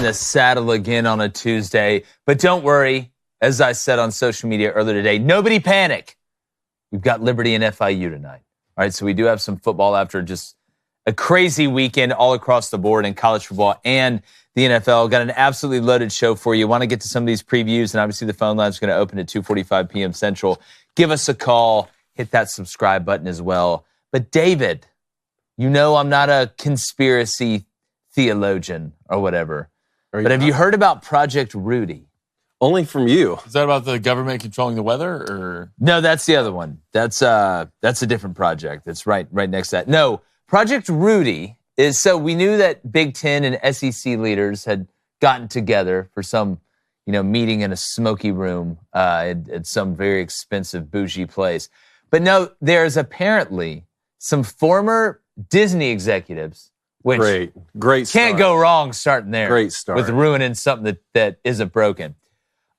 in the saddle again on a Tuesday. But don't worry, as I said on social media earlier today, nobody panic. We've got Liberty and FIU tonight. All right, so we do have some football after just a crazy weekend all across the board in college football and the NFL. Got an absolutely loaded show for you. Want to get to some of these previews, and obviously the phone line's going to open at 2:45 p.m. Central. Give us a call. Hit that subscribe button as well. But David, you know I'm not a conspiracy theologian or whatever. But have you heard about Project Rudy? Only from you. Is that about the government controlling the weather, or? No, that's the other one. That's a different project. That's right next to that. No, Project Rudy is, so we knew that Big Ten and SEC leaders had gotten together for some, meeting in a smoky room at some very expensive bougie place. But no, there's apparently some former Disney executives, which great start. Can't go wrong starting there. Great start. With ruining something that isn't broken.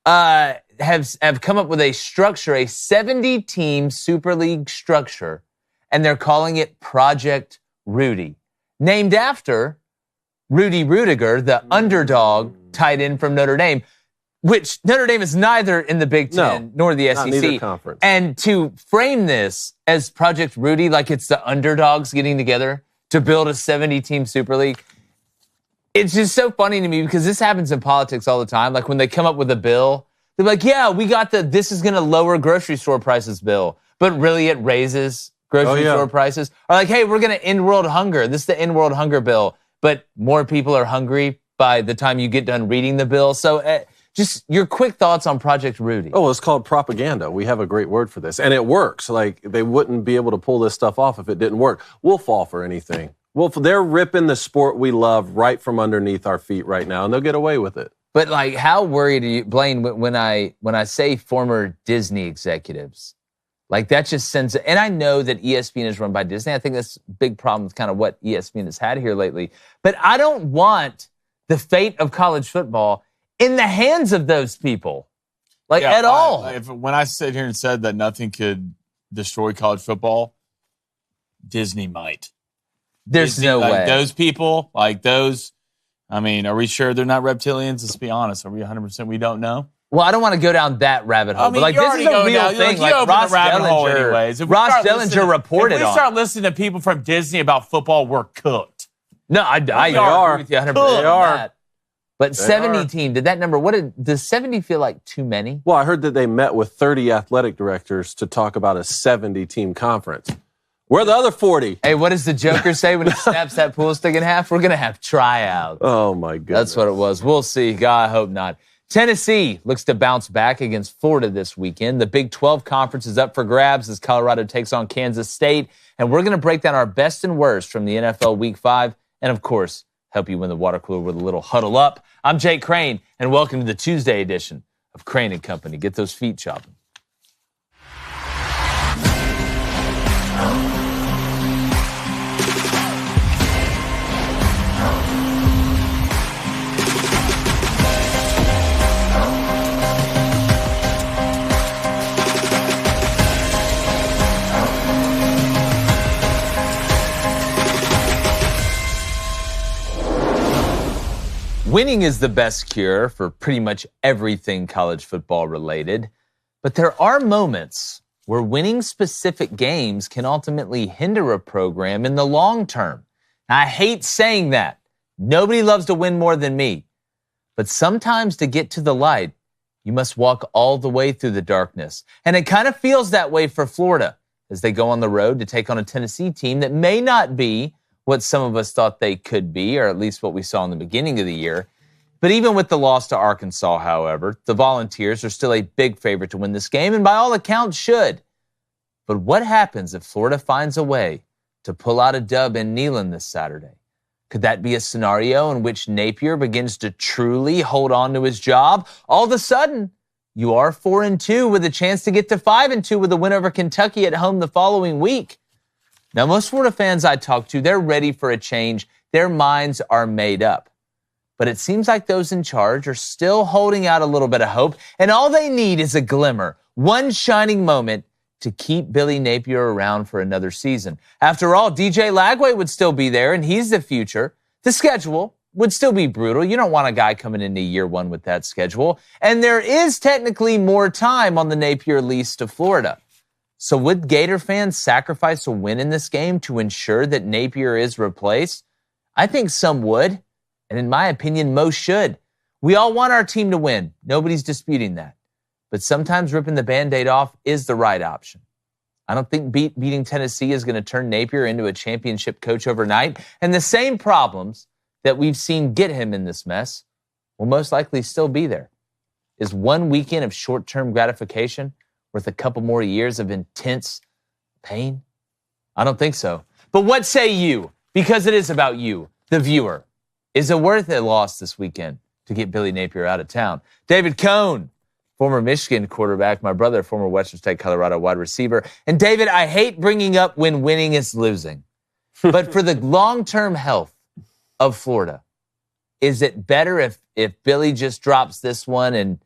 Have come up with a structure, a 70-team Super League structure, and they're calling it Project Rudy, named after Rudy Rudiger, the underdog tight end from Notre Dame, which Notre Dame is neither in the Big Ten nor the SEC. Neither conference. And to frame this as Project Rudy, like it's the underdogs getting together to build a 70-team Super League, it's just so funny to me because this happens in politics all the time. Like when they come up with a bill, they're like, yeah, we got this is going to lower grocery store prices bill, but really it raises grocery store prices. Or like, hey, we're going to end world hunger. This is the end world hunger bill, but more people are hungry by the time you get done reading the bill. So just your quick thoughts on Project Rudy. Oh, it's called propaganda. We have a great word for this. And it works. Like, they wouldn't be able to pull this stuff off if it didn't work. We'll fall for anything. They're ripping the sport we love right from underneath our feet right now, and they'll get away with it. But like, how worried are you, Blaine, when I say former Disney executives? Like, that just sends, and I know that ESPN is run by Disney. I think that's a big problem with kind of what ESPN has had here lately. But I don't want the fate of college football in the hands of those people, at all. When I sit here and said that nothing could destroy college football, Disney might. There's no way. Those people, are we sure they're not reptilians? Let's be honest. Are we 100%? We don't know. Well, I don't want to go down that rabbit hole. But this is a real thing. Ross Dellinger reported on. If we start listening to people from Disney about football, we're cooked. No, I agree with you 100%. They are. That. But 70 team, did that number, does 70 feel like too many? Well, I heard that they met with 30 athletic directors to talk about a 70-team conference. Where are the other 40? Hey, what does the Joker say when he snaps that pool stick in half? We're going to have tryouts. Oh, my goodness. That's what it was. We'll see. God, I hope not. Tennessee looks to bounce back against Florida this weekend. The Big 12 conference is up for grabs as Colorado takes on Kansas State. And we're going to break down our best and worst from the NFL Week 5. And, of course, help you win the water cooler with a little huddle up. I'm Jake Crain, and welcome to the Tuesday edition of Crain & Company. Get those feet chopping. Winning is the best cure for pretty much everything college football related, but there are moments where winning specific games can ultimately hinder a program in the long term. Now, I hate saying that. Nobody loves to win more than me. But sometimes to get to the light, you must walk all the way through the darkness. And it kind of feels that way for Florida as they go on the road to take on a Tennessee team that may not be what some of us thought they could be, or at least what we saw in the beginning of the year. But even with the loss to Arkansas, however, the Volunteers are still a big favorite to win this game, and by all accounts should. But what happens if Florida finds a way to pull out a dub in Neyland this Saturday? Could that be a scenario in which Napier begins to truly hold on to his job? All of a sudden, you are 4-2 with a chance to get to 5-2 with a win over Kentucky at home the following week. Now, most Florida fans I talk to, they're ready for a change. Their minds are made up. But it seems like those in charge are still holding out a little bit of hope, and all they need is a glimmer, one shining moment to keep Billy Napier around for another season. After all, DJ Lagway would still be there, and he's the future. The schedule would still be brutal. You don't want a guy coming into year one with that schedule. And there is technically more time on the Napier lease to Florida. So would Gator fans sacrifice a win in this game to ensure that Napier is replaced? I think some would. And in my opinion, most should. We all want our team to win. Nobody's disputing that. But sometimes ripping the Band-Aid off is the right option. I don't think beating Tennessee is going to turn Napier into a championship coach overnight. And the same problems that we've seen get him in this mess will most likely still be there. Is one weekend of short-term gratification worth a couple more years of intense pain? I don't think so. But what say you? Because it is about you, the viewer. Is it worth a loss this weekend to get Billy Napier out of town? David Cohn, former Michigan quarterback, my brother, former Western State Colorado wide receiver. And David, I hate bringing up when winning is losing. But for the long-term health of Florida, is it better if Billy just drops this one and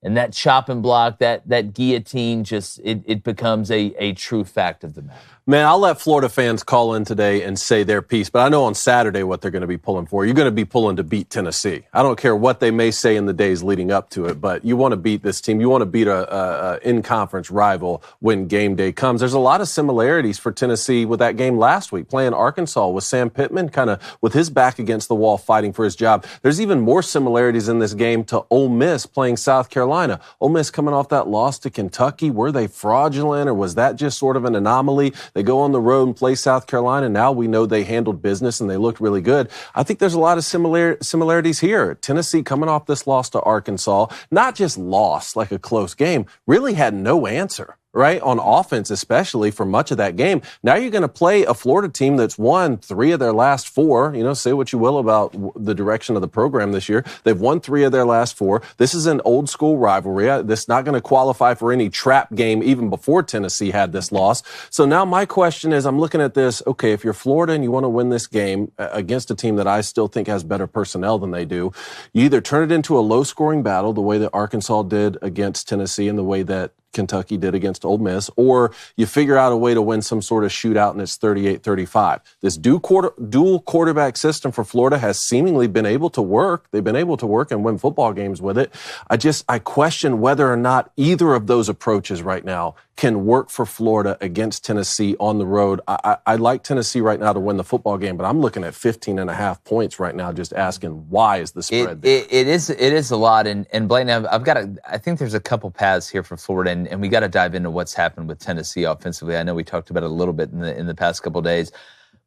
that chopping block, that guillotine, just it becomes a true fact of the matter? Man, I'll let Florida fans call in today and say their piece, but I know on Saturday what they're going to be pulling for. You're going to be pulling to beat Tennessee. I don't care what they may say in the days leading up to it, but you want to beat this team. You want to beat a in-conference rival when game day comes. There's a lot of similarities for Tennessee with that game last week, playing Arkansas with Sam Pittman kind of with his back against the wall fighting for his job. There's even more similarities in this game to Ole Miss playing South Carolina. Ole Miss coming off that loss to Kentucky. Were they fraudulent, or was that just sort of an anomaly? They go on the road and play South Carolina. Now we know they handled business and they looked really good. I think there's a lot of similarities here. Tennessee coming off this loss to Arkansas, not just lost like a close game, really had no answer. Right? On offense, especially for much of that game. Now you're going to play a Florida team that's won 3 of their last 4. You know, say what you will about the direction of the program this year. They've won 3 of their last 4. This is an old school rivalry. This is not going to qualify for any trap game even before Tennessee had this loss. So now my question is, I'm looking at this, okay, if you're Florida and you want to win this game against a team that I still think has better personnel than they do, you either turn it into a low scoring battle the way that Arkansas did against Tennessee and the way that Kentucky did against Ole Miss, or you figure out a way to win some sort of shootout and it's 38-35. This dual quarterback system for Florida has seemingly been able to work. They've been able to work and win football games with it. I question whether or not either of those approaches right now can work for Florida against Tennessee on the road. I like Tennessee right now to win the football game, but I'm looking at 15.5 points right now, just asking why is the spread there? It is a lot. And Blaine, I think there's a couple paths here for Florida, and we got to dive into what's happened with Tennessee offensively. I know we talked about it a little bit in the past couple of days,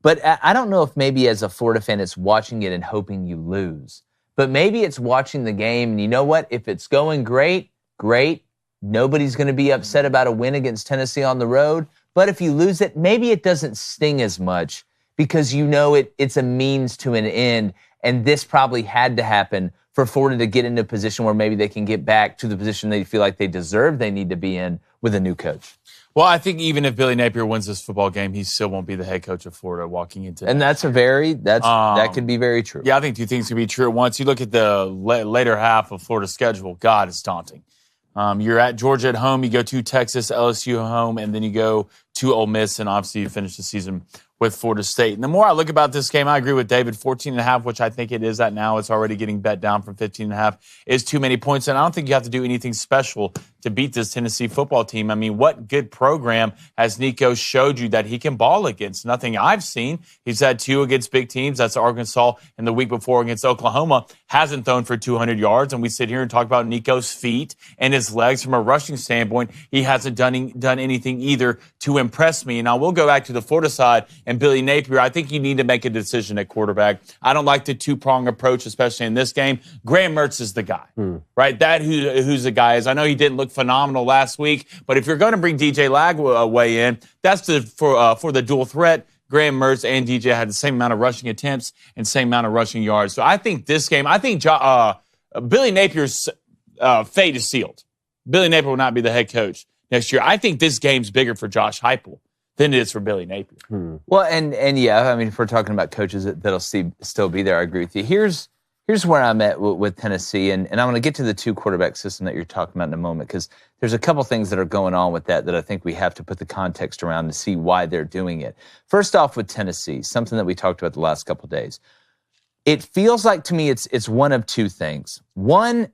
but I don't know if maybe as a Florida fan it's watching it and hoping you lose, but maybe it's watching the game and you know what? If it's going great. Nobody's going to be upset about a win against Tennessee on the road. But if you lose it, maybe it doesn't sting as much because you know it's a means to an end. And this probably had to happen for Florida to get into a position where maybe they can get back to the position they feel like they deserve they need to be in with a new coach. Well, I think even if Billy Napier wins this football game, he still won't be the head coach of Florida walking into it. And that could be very true. Yeah, I think 2 things could be true at once. You look at the later half of Florida's schedule, God, it's daunting. You're at Georgia at home, you go to Texas, LSU at home, and then you go to Ole Miss, and obviously you finish the season with Florida State. And the more I look about this game, I agree with David, 14.5, which I think it is at now. It's already getting bet down from 15.5, is too many points. And I don't think you have to do anything special to beat this Tennessee football team. I mean, what good program has Nico showed you that he can ball against? Nothing I've seen. He's had 2 against big teams. That's Arkansas, and the week before against Oklahoma. Hasn't thrown for 200 yards. And we sit here and talk about Nico's feet and his legs from a rushing standpoint. He hasn't done anything either to impress me. And I will go back to the Florida side and Billy Napier. I think you need to make a decision at quarterback. I don't like the 2-prong approach, especially in this game. Graham Mertz is the guy, right? Who's the guy is. I know he didn't look phenomenal last week, but if you're going to bring DJ Lagway in, that's for the dual threat. Graham Mertz and DJ had the same amount of rushing attempts and same amount of rushing yards. So I think this game, Billy Napier's fate is sealed. Billy Napier will not be the head coach next year. I think this game's bigger for Josh Heupel than it is for Billy Napier. Well, and yeah, I mean, if we're talking about coaches that'll still be there, I agree with you. Here's where I'm at with Tennessee, and I'm going to get to the 2-quarterback system that you're talking about in a moment, because there's a couple things that are going on with that I think we have to put the context around to see why they're doing it. First off, with Tennessee, something that we talked about the last couple of days. It feels like to me it's one of two things. One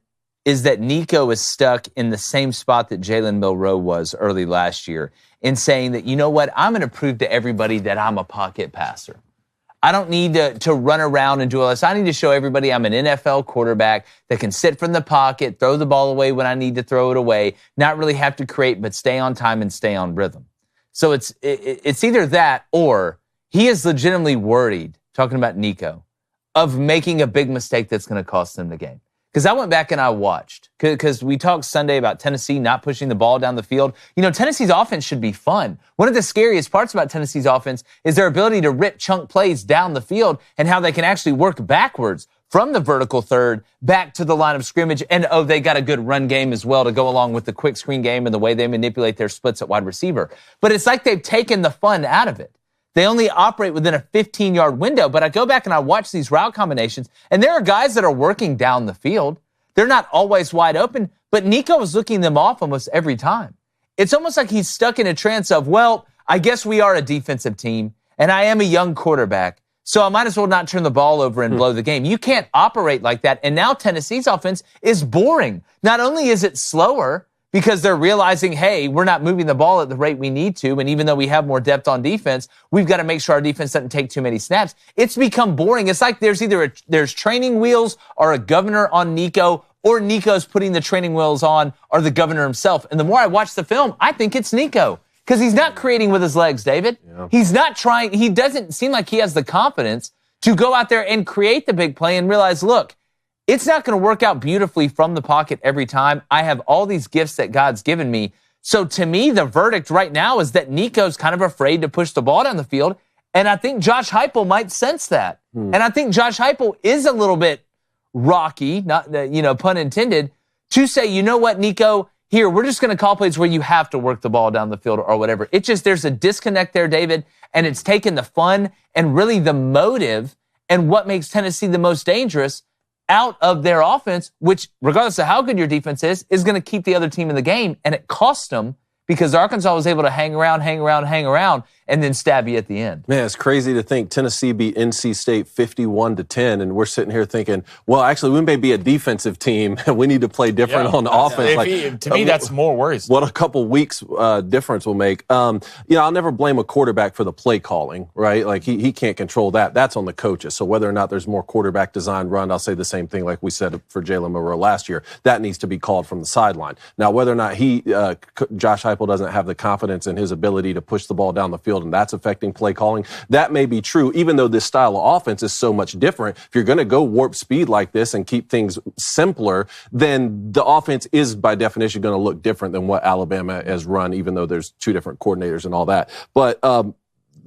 is that Nico is stuck in the same spot that Jalen Milroe was early last year in saying that, you know what, I'm going to prove to everybody that I'm a pocket passer. I don't need to run around and do all this. I need to show everybody I'm an NFL quarterback that can sit from the pocket, throw the ball away when I need to throw it away, not really have to create, but stay on time and stay on rhythm. So it's either that or he is legitimately worried, talking about Nico, of making a big mistake that's going to cost them the game. Because I went back and I watched, because we talked Sunday about Tennessee not pushing the ball down the field. You know, Tennessee's offense should be fun. One of the scariest parts about Tennessee's offense is their ability to rip chunk plays down the field and how they can actually work backwards from the vertical third back to the line of scrimmage. And, they got a good run game as well to go along with the quick screen game and the way they manipulate their splits at wide receiver. But it's like they've taken the fun out of it. They only operate within a 15-yard window, but I go back and I watch these route combinations, and there are guys that are working down the field. They're not always wide open, but Nico is looking them off almost every time. It's almost like he's stuck in a trance of, well, I guess we are a defensive team, and I am a young quarterback, so I might as well not turn the ball over and blow the game. You can't operate like that, and now Tennessee's offense is boring. Not only is it slower, because they're realizing, hey, we're not moving the ball at the rate we need to, and even though we have more depth on defense, we've got to make sure our defense doesn't take too many snaps. It's become boring. It's like there's either there's training wheels or a governor on Nico, or Nico's putting the training wheels on, or the governor himself. And the more I watch the film, I think it's Nico, because he's not creating with his legs, David. Yeah. He's not trying. He doesn't seem like he has the confidence to go out there and create the big play and realize, look, it's not going to work out beautifully from the pocket every time. I have all these gifts that God's given me. So to me, the verdict right now is that Nico's kind of afraid to push the ball down the field. And I think Josh Heupel might sense that. And I think Josh Heupel is a little bit rocky, not, pun intended, to say, you know what, Nico, here, we're just going to call plays where you have to work the ball down the field or whatever. It's just, there's a disconnect there, David, and it's taken the fun and really the motive and what makes Tennessee the most dangerous out of their offense, which, regardless of how good your defense is going to keep the other team in the game. And it cost them because Arkansas was able to hang around, and then stab you at the end. Man, it's crazy to think Tennessee beat NC State 51-10, and we're sitting here thinking, well, actually, we may be a defensive team, and we need to play different on offense. To me, that's more worrisome. What a couple weeks difference will make. I'll never blame a quarterback for the play calling, right? Like, he can't control that. That's on the coaches. So whether or not there's more quarterback design run, I'll say the same thing like we said for Jalen Milroe last year. That needs to be called from the sideline. Now, whether or not Josh Heupel doesn't have the confidence in his ability to push the ball down the field, and that's affecting play calling, that may be true, even though this style of offense is so much different. If you're going to go warp speed like this and keep things simpler, then the offense is by definition going to look different than what Alabama has run, even though there's two different coordinators and all that. But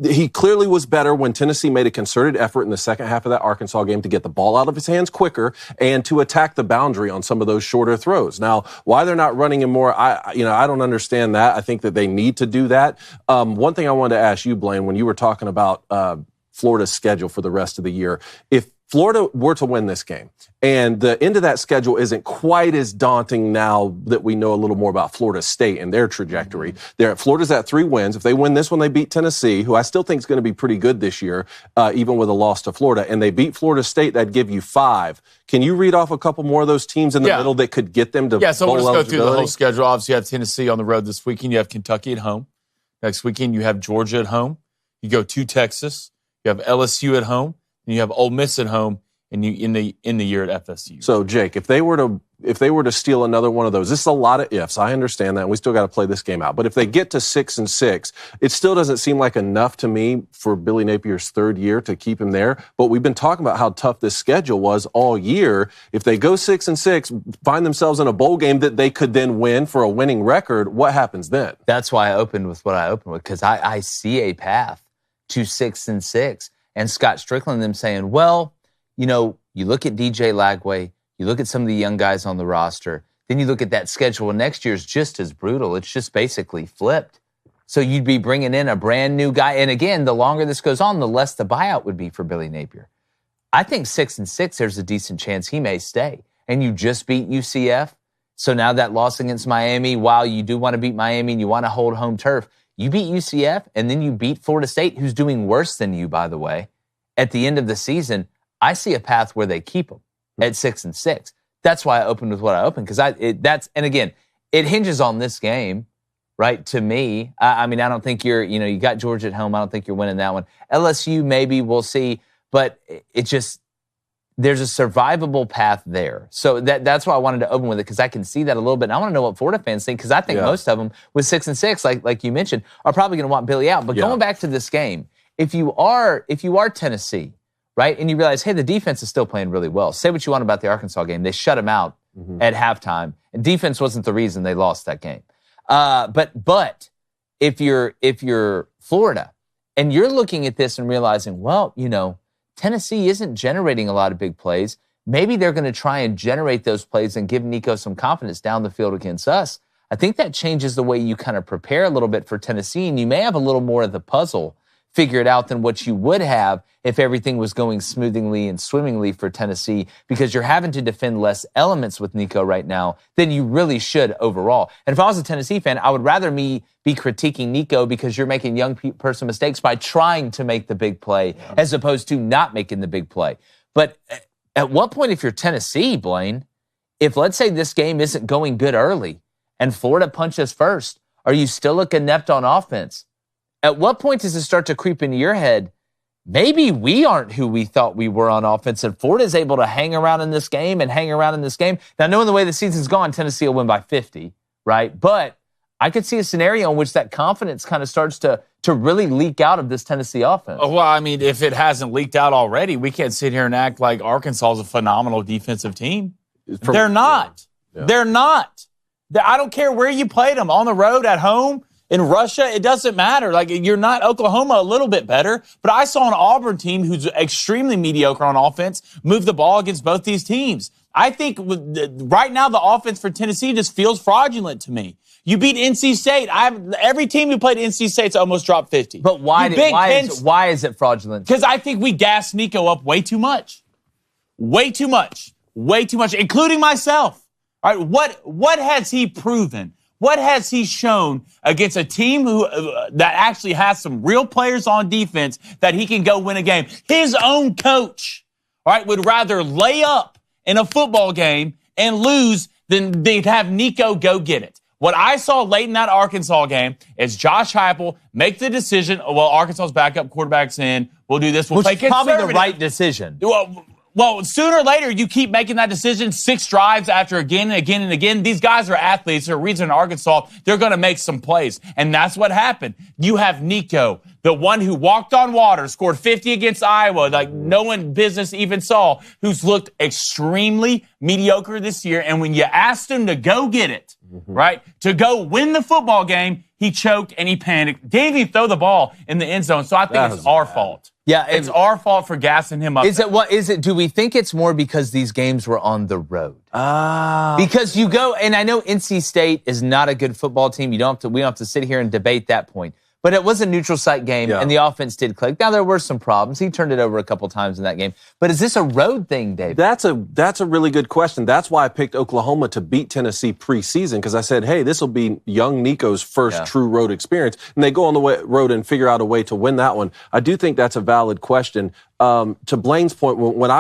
he clearly was better when Tennessee made a concerted effort in the second half of that Arkansas game to get the ball out of his hands quicker and to attack the boundary on some of those shorter throws. Now, why they're not running him more, I don't understand that. I think that they need to do that. One thing I wanted to ask you, Blaine, when you were talking about Florida's schedule for the rest of the year, if Florida were to win this game, and the end of that schedule isn't quite as daunting now that we know a little more about Florida State and their trajectory. Florida's at 3 wins. If they win this one, they beat Tennessee, who I still think is going to be pretty good this year, even with a loss to Florida. And they beat Florida State, that'd give you 5. Can you read off a couple more of those teams in the middle that could get them to bowl so we'll just go through the whole eligibility? schedule. Obviously, you have Tennessee on the road this weekend. You have Kentucky at home. Next weekend, you have Georgia at home. You go to Texas. You have LSU at home. And you have Ole Miss at home. And you in the year at FSU. So, Jake, if they were to steal another one of those, this is a lot of ifs. I understand that, and we still got to play this game out. But if they get to 6-6, it still doesn't seem like enough to me for Billy Napier's third year to keep him there. But we've been talking about how tough this schedule was all year. If they go 6-6, find themselves in a bowl game that they could then win for a winning record, what happens then? That's why I opened with what I opened with, because I see a path to 6-6. And Scott Strickland them saying, well, you look at DJ Lagway, you look at some of the young guys on the roster, then you look at that schedule, and next year's just as brutal. It's just basically flipped. So you'd be bringing in a brand new guy. And again, the longer this goes on, the less the buyout would be for Billy Napier. I think 6-6, there's a decent chance he may stay. And you just beat UCF. So now that loss against Miami, while you do want to beat Miami and you want to hold home turf, you beat UCF and then you beat Florida State, who's doing worse than you, by the way, at the end of the season. I see a path where they keep them at 6-6. That's why I opened with what I opened, because and again, it hinges on this game, right? To me, I mean, I don't think you got Georgia at home. I don't think you're winning that one. LSU, maybe, we'll see, but there's a survivable path there. So that's why I wanted to open with it, because I can see that a little bit. And I want to know what Florida fans think, because I think most of them with 6-6, like you mentioned, are probably going to want Billy out. But going back to this game, if you are Tennessee, right, and you realize, hey, the defense is still playing really well. Say what you want about the Arkansas game. They shut them out at halftime. And defense wasn't the reason they lost that game. But if you're Florida and you're looking at this and realizing, well, Tennessee isn't generating a lot of big plays. Maybe they're going to try and generate those plays and give Nico some confidence down the field against us. I think that changes the way you kind of prepare a little bit for Tennessee, and you may have a little more of the puzzle figured out than what you would have if everything was going smoothly and swimmingly for Tennessee, because you're having to defend less elements with Nico right now than you really should overall. And if I was a Tennessee fan, I would rather me be critiquing Nico because you're making young person mistakes by trying to make the big play as opposed to not making the big play. But at what point, if you're Tennessee, Blaine, if let's say this game isn't going good early and Florida punches first, are you still inept on offense? At what point does it start to creep into your head, maybe we aren't who we thought we were on offense, and Florida's able to hang around in this game. Now, knowing the way the season's gone, Tennessee will win by 50, right? But I could see a scenario in which that confidence kind of starts to really leak out of this Tennessee offense. Well, I mean, if it hasn't leaked out already, we can't sit here and act like Arkansas is a phenomenal defensive team. They're not. Yeah. They're not. I don't care where you played them, on the road, at home, in Russia, it doesn't matter. Like, you're not Oklahoma a little bit better, but I saw an Auburn team who's extremely mediocre on offense move the ball against both these teams. I think right now the offense for Tennessee just feels fraudulent to me. You beat NC State. Every team who played NC State's almost dropped 50. But why is it fraudulent? Because I think we gassed Nico up way too much. Way too much, including myself. All right, what has he proven? What has he shown against a team that actually has some real players on defense that he can go win a game? His own coach, all right, would rather lay up in a football game and lose than they'd have Nico go get it. What I saw late in that Arkansas game is Josh Heupel make the decision, well, Arkansas's backup quarterback's in, we'll do this, we'll play conservative. Probably the right decision. Well, sooner or later, you keep making that decision 6 drives after again and again and again. These guys are athletes. There's a reason in Arkansas they're going to make some plays. And that's what happened. You have Nico, the one who walked on water, scored 50 against Iowa, like no one business even saw, who's looked extremely mediocre this year. And when you asked him to go get it, right, to go win the football game, he choked and he panicked. Didn't even throw the ball in the end zone. So I think it's our fault. Yeah, it's our fault for gassing him up. Do we think it's more because these games were on the road? Because you go, and I know NC State is not a good football team. We don't have to sit here and debate that point. But it was a neutral site game, and the offense did click. Now, there were some problems. He turned it over a couple times in that game. But is this a road thing, Dave? That's a really good question. That's why I picked Oklahoma to beat Tennessee preseason, because I said, hey, this will be young Nico's first true road experience. And they go on the road and figure out a way to win that one. I do think that's a valid question. To Blaine's point, when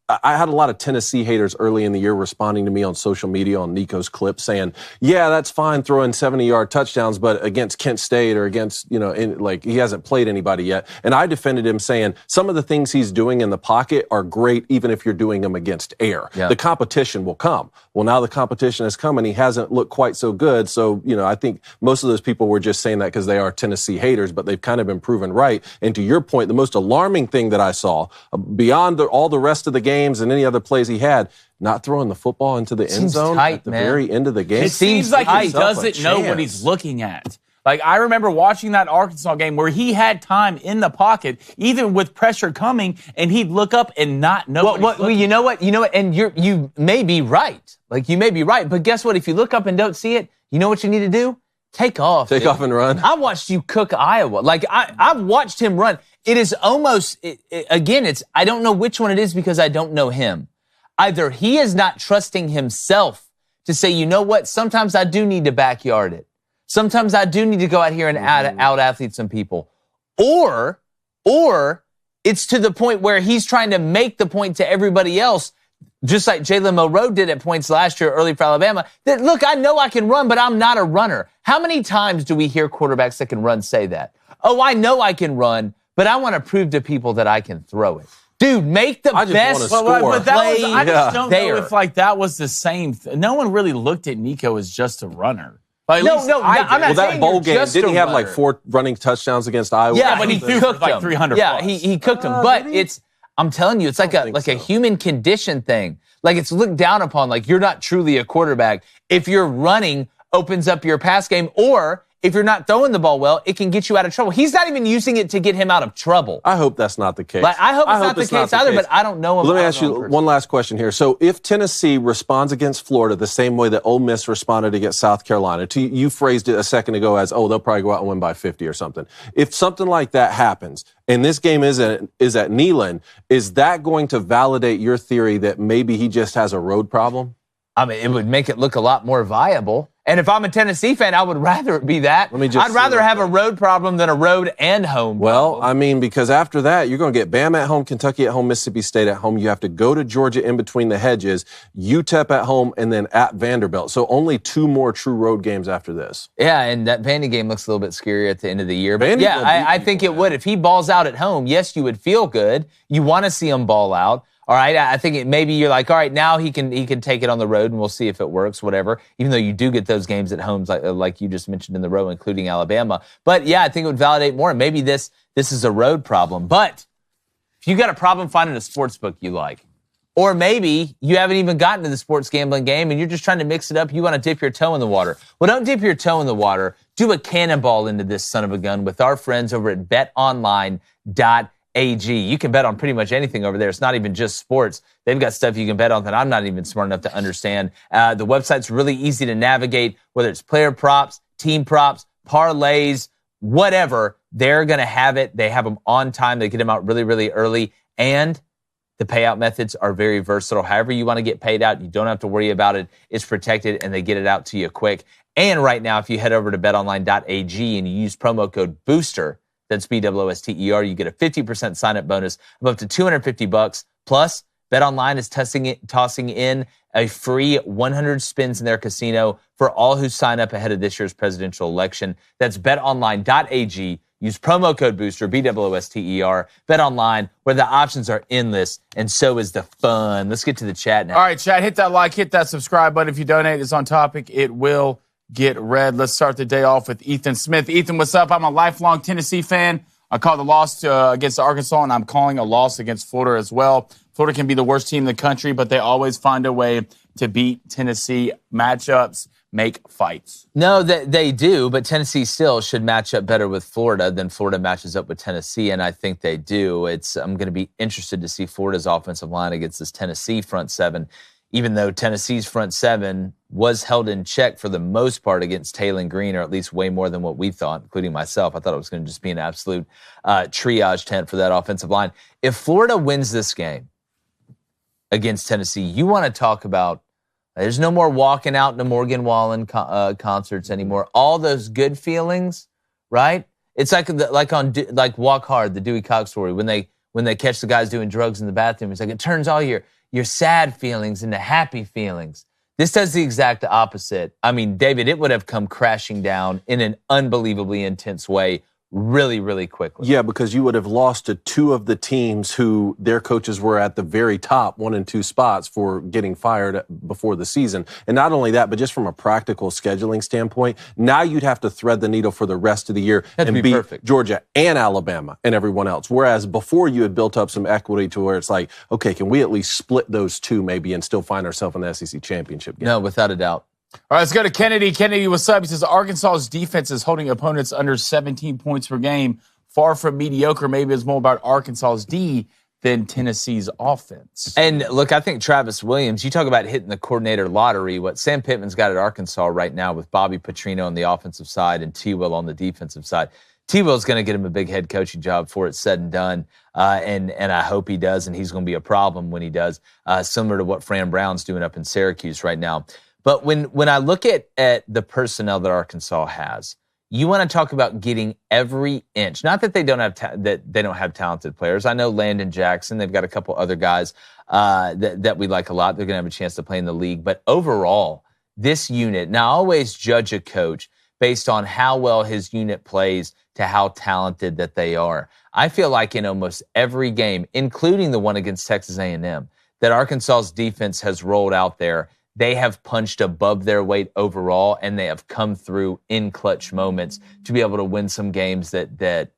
I had a lot of Tennessee haters early in the year responding to me on social media on Nico's clip saying, yeah, that's fine throwing 70-yard touchdowns, but against Kent State or against, he hasn't played anybody yet. And I defended him saying some of the things he's doing in the pocket are great even if you're doing them against air. Yeah. The competition will come. Well, now the competition has come and he hasn't looked quite so good. So, I think most of those people were just saying that because they are Tennessee haters, but they've kind of been proven right. And to your point, the most alarming thing that I saw beyond all the rest of the games and any other plays he had, not throwing the football into the end zone at the very end of the game. It seems like he doesn't know what he's looking at. Like, I remember watching that Arkansas game where he had time in the pocket, even with pressure coming, and he'd look up and not know you know what? And you may be right. Like, you may be right. But guess what? If you look up and don't see it, you know what you need to do? Take off. Take off and run. I watched you cook Iowa. Like, I've watched him run. It is almost, I don't know which one it is because I don't know him. Either he is not trusting himself to say, you know what, sometimes I do need to backyard it. Sometimes I do need to go out here and out-athlete some people. Or it's to the point where he's trying to make the point to everybody else, just like Jalen Monroe did at points last year early for Alabama, that, look, I know I can run, but I'm not a runner. How many times do we hear quarterbacks that can run say that? Oh, I know I can run, but I want to prove to people that I can throw it. Dude, make the best play I just don't there. know if like that was the same. No one really looked at Nico as just a runner. I'm not well, that saying bowl game, didn't he have runner. like 4 running touchdowns against Iowa? Yeah, but he threw cooked like him. 300 Yeah, plus. he cooked him. But I'm telling you, it's like a human condition thing. Like, it's looked down upon. Like, you're not truly a quarterback if your running opens up your pass game, or if you're not throwing the ball well, it can get you out of trouble. He's not even using it to get him out of trouble. I hope that's not the case. Like, I hope it's not the case either, but I don't know him. Let me ask you one last question here. So if Tennessee responds against Florida the same way that Ole Miss responded against South Carolina, you phrased it a second ago as, they'll probably go out and win by 50 or something. If something like that happens, and this game is at Neyland, is that going to validate your theory that maybe he just has a road problem? I mean, it would make it look a lot more viable. And if I'm a Tennessee fan, I would rather it be that. I'd rather have a road problem than a road and home problem. I mean, because after that, you're going to get Bama at home, Kentucky at home, Mississippi State at home. You have to go to Georgia in between the hedges, UTEP at home, and then at Vanderbilt. So only 2 more true road games after this. Yeah, and that Vandy game looks a little bit scary at the end of the year. But I think it would. If he balls out at home, yes, you would feel good. You want to see him ball out. All right, I think maybe you're like, all right, now he can take it on the road, and we'll see if it works, whatever. Even though you do get those games at home, like you just mentioned in the row, including Alabama. But yeah, I think it would validate more. Maybe this is a road problem. But if you got a problem finding a sports book you like, or maybe you haven't even gotten to the sports gambling game and you're just trying to mix it up, you want to dip your toe in the water. Well, don't dip your toe in the water. Do a cannonball into this son of a gun with our friends over at betonline.ag. You can bet on pretty much anything over there. It's not even just sports. They've got stuff you can bet on that I'm not even smart enough to understand. The website's really easy to navigate, whether it's player props, team props, parlays, whatever. They're going to have it. They have them on time. They get them out really, really early. And the payout methods are very versatile. However you want to get paid out, you don't have to worry about it. It's protected, and they get it out to you quick. And right now, if you head over to betonline.ag and you use promo code BOOSTER, that's BOOSTER, you get a 50% sign-up bonus of up to $250. Plus, BetOnline is tossing in a free 100 spins in their casino for all who sign up ahead of this year's presidential election. That's betonline.ag. Use promo code BOOSTER, BOOSTER. BetOnline, where the options are endless, and so is the fun. Let's get to the chat now. All right, chat, hit that like, hit that subscribe button. If you donate, it's on topic. It will get read. Let's start the day off with Ethan Smith. Ethan, what's up? I'm a lifelong Tennessee fan. I called the loss against Arkansas, and I'm calling a loss against Florida as well. Florida can be the worst team in the country, but they always find a way to beat Tennessee. Matchups make fights. No, they do, but Tennessee still should match up better with Florida than Florida matches up with Tennessee, and I think they do. I'm going to be interested to see Florida's offensive line against this Tennessee front seven, even though Tennessee's front seven was held in check for the most part against Taylor Green, or at least way more than what we thought, including myself. I thought it was going to just be an absolute triage tent for that offensive line. If Florida wins this game against Tennessee, you want to talk about there's no more walking out to Morgan Wallen concerts anymore. All those good feelings, right? It's like Walk Hard, the Dewey Cox story, when they catch the guys doing drugs in the bathroom. It's like it turns all your sad feelings into happy feelings. This does the exact opposite. I mean, David, it would have come crashing down in an unbelievably intense way really, really quickly. Yeah, because you would have lost to 2 of the teams who their coaches were at the very top 1 and 2 spots for getting fired before the season. And not only that, but just from a practical scheduling standpoint, now you'd have to thread the needle for the rest of the year and beat perfect. Georgia and Alabama and everyone else. Whereas before you had built up some equity to where it's like, okay, can we at least split those 2 maybe and still find ourselves in the SEC championship game? No, without a doubt. All right, let's go to Kennedy. Kennedy, what's up? He says, Arkansas's defense is holding opponents under 17 points per game. Far from mediocre. Maybe it's more about Arkansas's D than Tennessee's offense. And look, I think Travis Williams, you talk about hitting the coordinator lottery. What Sam Pittman's got at Arkansas right now with Bobby Petrino on the offensive side and T-Will on the defensive side. T-Will's going to get him a big head coaching job before it's said and done. And I hope he does, and he's going to be a problem when he does, similar to what Fran Brown's doing up in Syracuse right now. But when I look at the personnel that Arkansas has, You want to talk about getting every inch. Not that they don't have talented players. I know Landon Jackson. They've got a couple other guys that we like a lot. They're going to have a chance to play in the league. But overall, this unit. Now, I always judge a coach based on how well his unit plays to how talented that they are. I feel like in almost every game, including the one against Texas A&M, that Arkansas's defense has rolled out there, they have punched above their weight overall, and they have come through in clutch moments to be able to win some games that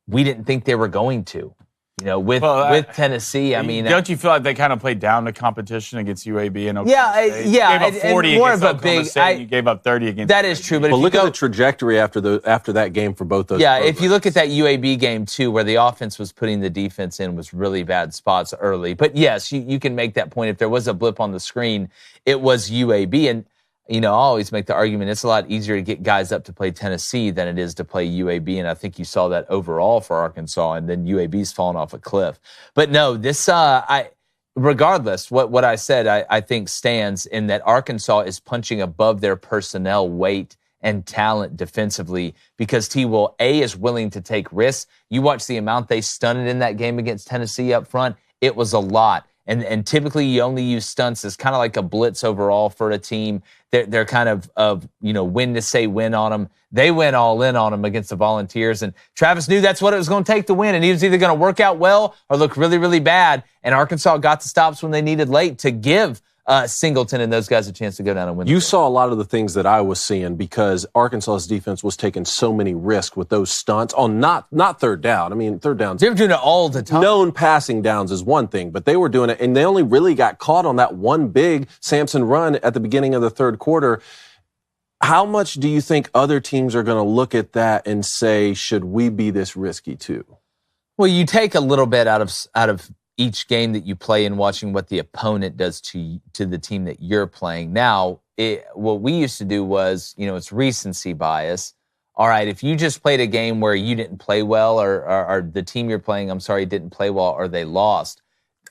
we didn't think they were going to. With Tennessee, I mean, don't you feel like they kind of played down the competition against UAB and yeah. You gave up 40 more against of a Oklahoma State, you gave up 30 against that UAB. is true, but look at the trajectory after that game for both those. Yeah, programs. if you look at that UAB game too, where the offense was putting the defense in was really bad spots early. But yes, you can make that point. If there was a blip on the screen, it was UAB, and I always make the argument it's a lot easier to get guys up to play Tennessee than it is to play UAB, and I think you saw that overall for Arkansas, and then UAB's fallen off a cliff. But no, this regardless, what I said, I think stands in that Arkansas is punching above their personnel weight and talent defensively because T-Will, is willing to take risks. You watch the amount they stunted in that game against Tennessee up front. It was a lot. And typically you only use stunts as kind of like a blitz overall for a team. They're kind of when to say when on them. They went all in on them against the Volunteers, and Travis knew that's what it was going to take to win, and he was either going to work out well or look really, really bad, and Arkansas got the stops when they needed late to give Singleton and those guys a chance to go down and win. You saw a lot of the things that I was seeing because Arkansas's defense was taking so many risks with those stunts on not third down. I mean, third downs. They're doing it all the time. Known passing downs is one thing, but they were doing it, and they only really got caught on that one big Samson run at the beginning of the third quarter. How much do you think other teams are going to look at that and say, should we be this risky too? Well, you take a little bit out of each game that you play and watching what the opponent does to the team that you're playing. Now, what we used to do was, it's recency bias. All right, if you just played a game where you didn't play well or the team you're playing, didn't play well or they lost,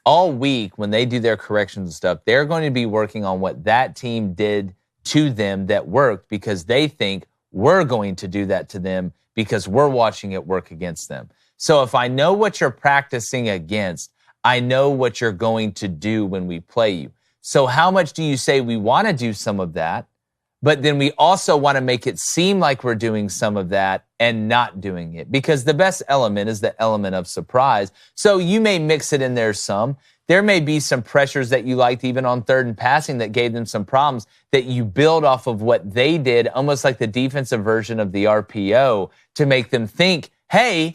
all week when they do their corrections and stuff, they're going to be working on what that team did to them that worked because they think we're going to do that to them because we're watching it work against them. So if I know what you're practicing against, I know what you're going to do when we play you. So how much do you say we want to do some of that, but then we also want to make it seem like we're doing some of that and not doing it? Because the best element is the element of surprise. So you may mix it in there some. There may be some pressures that you liked even on third and passing that gave them some problems that you build off of what they did, almost like the defensive version of the RPO, to make them think, hey,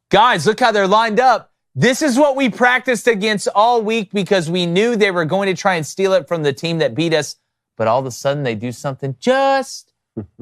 guys, look how they're lined up. This is what we practiced against all week because we knew they were going to try and steal it from the team that beat us. But all of a sudden they do something just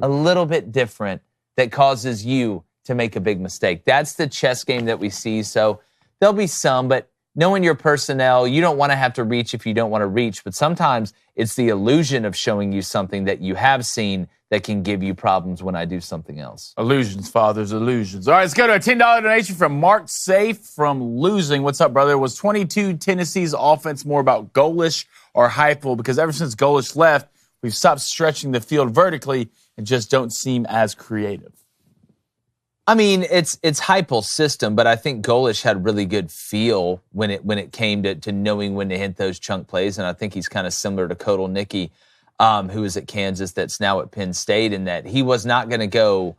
a little bit different that causes you to make a big mistake. That's the chess game that we see. So there'll be some, but knowing your personnel, you don't want to have to reach if you don't want to reach. But sometimes it's the illusion of showing you something that you have seen that can give you problems when I do something else. Illusions, fathers, illusions. All right, let's go to a $10 donation from Mark Safe from Losing. What's up, brother? Was 22 Tennessee's offense more about Golish or Heupel? Because ever since Golish left, we've stopped stretching the field vertically and just don't seem as creative. I mean, it's Heupel's system, but I think Golish had really good feel when it came to knowing when to hit those chunk plays, and I think he's kind of similar to Kodal Nicky, who is at Kansas, that's now at Penn State, in that he was not going to go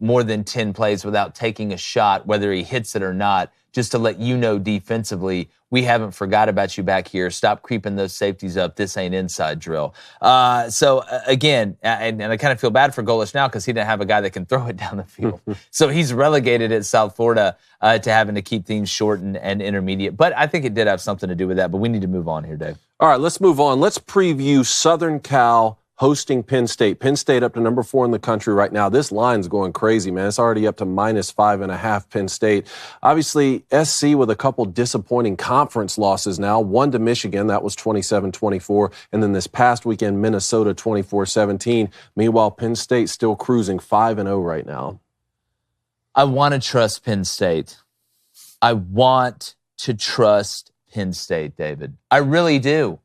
more than 10 plays without taking a shot, whether he hits it or not, just to let you know defensively, we haven't forgot about you back here. Stop creeping those safeties up. This ain't inside drill. So again, and I kind of feel bad for Golish now because he didn't have a guy that can throw it down the field. So he's relegated at South Florida to having to keep things short and intermediate. But I think it did have something to do with that. But we need to move on here, Dave. All right, let's move on. Let's preview Southern Cal hosting Penn State. Penn State up to number 4 in the country right now. This line's going crazy, man. It's already up to -5.5 Penn State. Obviously, SC with a couple disappointing conference losses now. One to Michigan, that was 27-24. And then this past weekend, Minnesota 24-17. Meanwhile, Penn State still cruising 5-0 right now. I want to trust Penn State. I want to trust Penn State, David. I really do.